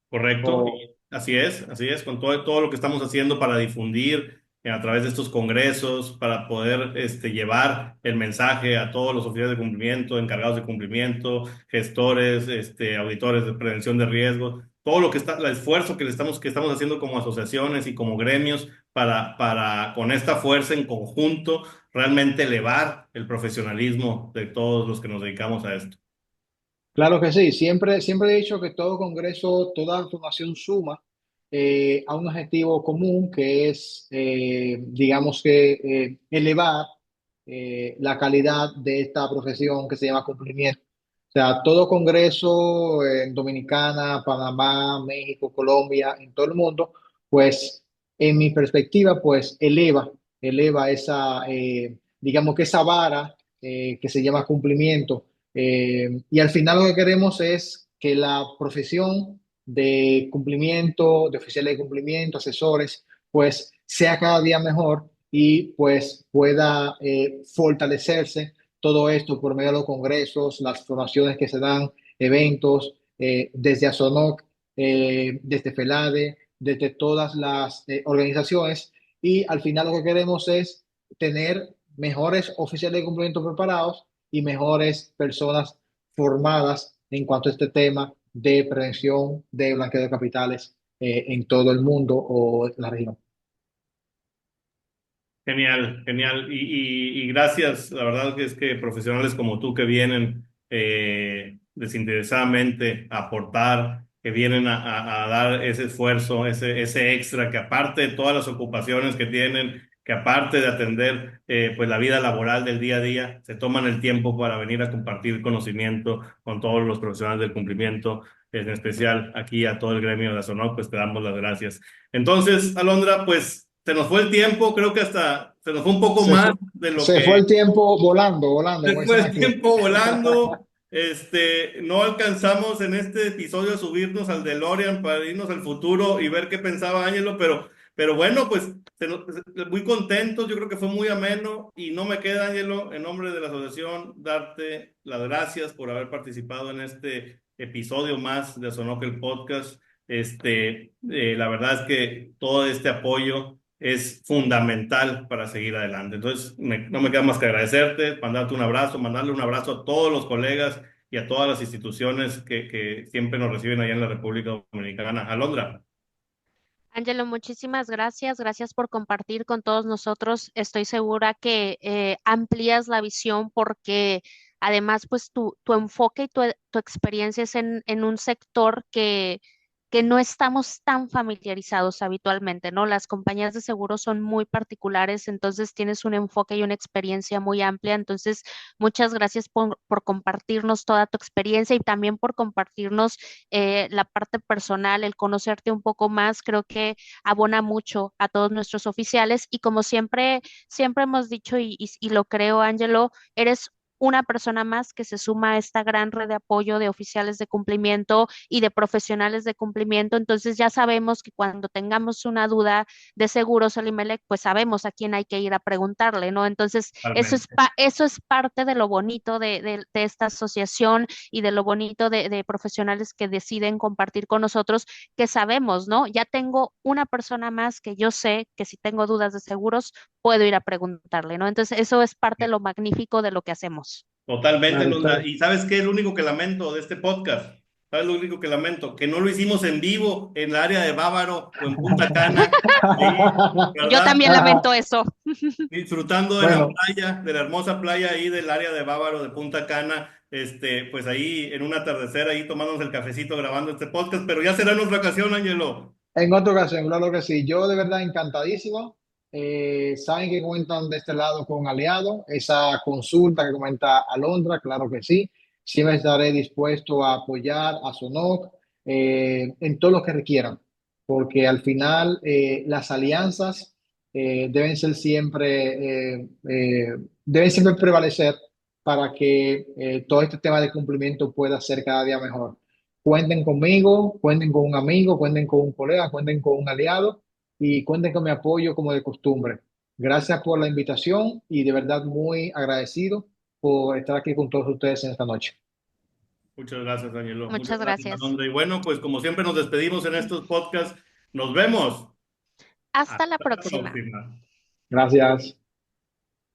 Correcto, O, y así es, con todo lo que estamos haciendo para difundir a través de estos congresos, para poder llevar el mensaje a todos los oficiales de cumplimiento, encargados de cumplimiento, gestores, auditores de prevención de riesgos, todo lo que está, el esfuerzo que estamos haciendo como asociaciones y como gremios para con esta fuerza en conjunto realmente elevar el profesionalismo de todos los que nos dedicamos a esto. claro que sí, siempre he dicho que todo congreso, toda formación suma a un objetivo común que es, digamos que, elevar la calidad de esta profesión que se llama cumplimiento. O sea, todo congreso en Dominicana, Panamá, México, Colombia, en todo el mundo, pues en mi perspectiva, pues eleva esa, digamos que esa vara que se llama cumplimiento. Y al final lo que queremos es que la profesión de cumplimiento, de oficiales de cumplimiento, asesores, pues sea cada día mejor y pues pueda fortalecerse todo esto por medio de los congresos, las formaciones que se dan, eventos, desde ASONOC, desde FELADE, desde todas las organizaciones. Y al final lo que queremos es tener mejores oficiales de cumplimiento preparados y mejores personas formadas en cuanto a este tema de prevención de blanqueo de capitales en todo el mundo o en la región. Genial, genial. Y gracias, la verdad que es que profesionales como tú que vienen desinteresadamente a aportar, que vienen a dar ese esfuerzo, ese extra, que aparte de todas las ocupaciones que tienen, que aparte de atender pues la vida laboral del día a día, se toman el tiempo para venir a compartir conocimiento con todos los profesionales del cumplimiento, en especial aquí a todo el gremio de la SONOC, pues te damos las gracias. Entonces, Alondra, pues se nos fue el tiempo, creo que hasta se nos fue un poco Se más fue, de lo se fue que el tiempo volando, se como fue dicen el aquí. tiempo volando. No alcanzamos en este episodio a subirnos al DeLorean para irnos al futuro y ver qué pensaba Ángelo, pero bueno, pues muy contentos, yo creo que fue muy ameno y no me queda, Ángelo, en nombre de la asociación, darte las gracias por haber participado en este episodio más de Sonoc el Podcast. La verdad es que todo este apoyo es fundamental para seguir adelante. Entonces, no me queda más que agradecerte, mandarte un abrazo, mandarle un abrazo a todos los colegas y a todas las instituciones que siempre nos reciben allá en la República Dominicana. Alondra, Ángelo, muchísimas gracias. Gracias por compartir con todos nosotros. Estoy segura que amplías la visión porque además, pues tu enfoque y tu experiencia es en un sector que no estamos tan familiarizados habitualmente, ¿no? Las compañías de seguros son muy particulares, entonces tienes un enfoque y una experiencia muy amplia. Entonces, muchas gracias por compartirnos toda tu experiencia y también por compartirnos la parte personal, el conocerte un poco más. Creo que abona mucho a todos nuestros oficiales y como siempre hemos dicho y lo creo, Ángelo, eres una persona más que se suma a esta gran red de apoyo de oficiales de cumplimiento y de profesionales de cumplimiento. Entonces ya sabemos que cuando tengamos una duda de seguros, Elimelech, pues sabemos a quién hay que ir a preguntarle, ¿no? Entonces Totalmente. eso es parte de lo bonito de esta asociación y de lo bonito de profesionales que deciden compartir con nosotros, que sabemos, ¿no? Ya tengo una persona más que yo sé que si tengo dudas de seguros, puedo ir a preguntarle, ¿no? Entonces, eso es parte de lo magnífico de lo que hacemos. Totalmente, Claro, Londra. ¿Y sabes qué es lo único que lamento de este podcast? ¿Sabes lo único que lamento? Que no lo hicimos en vivo en el área de Bávaro o en Punta Cana, ahí, Yo ¿verdad? también lamento eso. Disfrutando de la Bueno, playa, de la hermosa playa ahí del área de Bávaro, de Punta Cana, pues ahí en un atardecer, ahí tomándonos el cafecito grabando este podcast, pero ya será nuestra ocasión, Ángelo. en otra ocasión, claro que sí. Yo de verdad encantadísimo. Saben que cuentan de este lado con aliado. Esa consulta que comenta Alondra, claro que sí. Siempre estaré dispuesto a apoyar a SONOC en todo lo que requieran, porque al final las alianzas deben ser deben siempre prevalecer para que todo este tema de cumplimiento pueda ser cada día mejor. Cuenten conmigo, cuenten con un amigo, cuenten con un colega, cuenten con un aliado y cuenten con mi apoyo como de costumbre. Gracias por la invitación y de verdad muy agradecido por estar aquí con todos ustedes en esta noche. Muchas gracias, Ángelo. Muchas Muchas gracias, gracias. Alondra. Y bueno, pues como siempre nos despedimos en estos podcasts. Nos vemos. Hasta la Hasta la próxima. próxima. Gracias.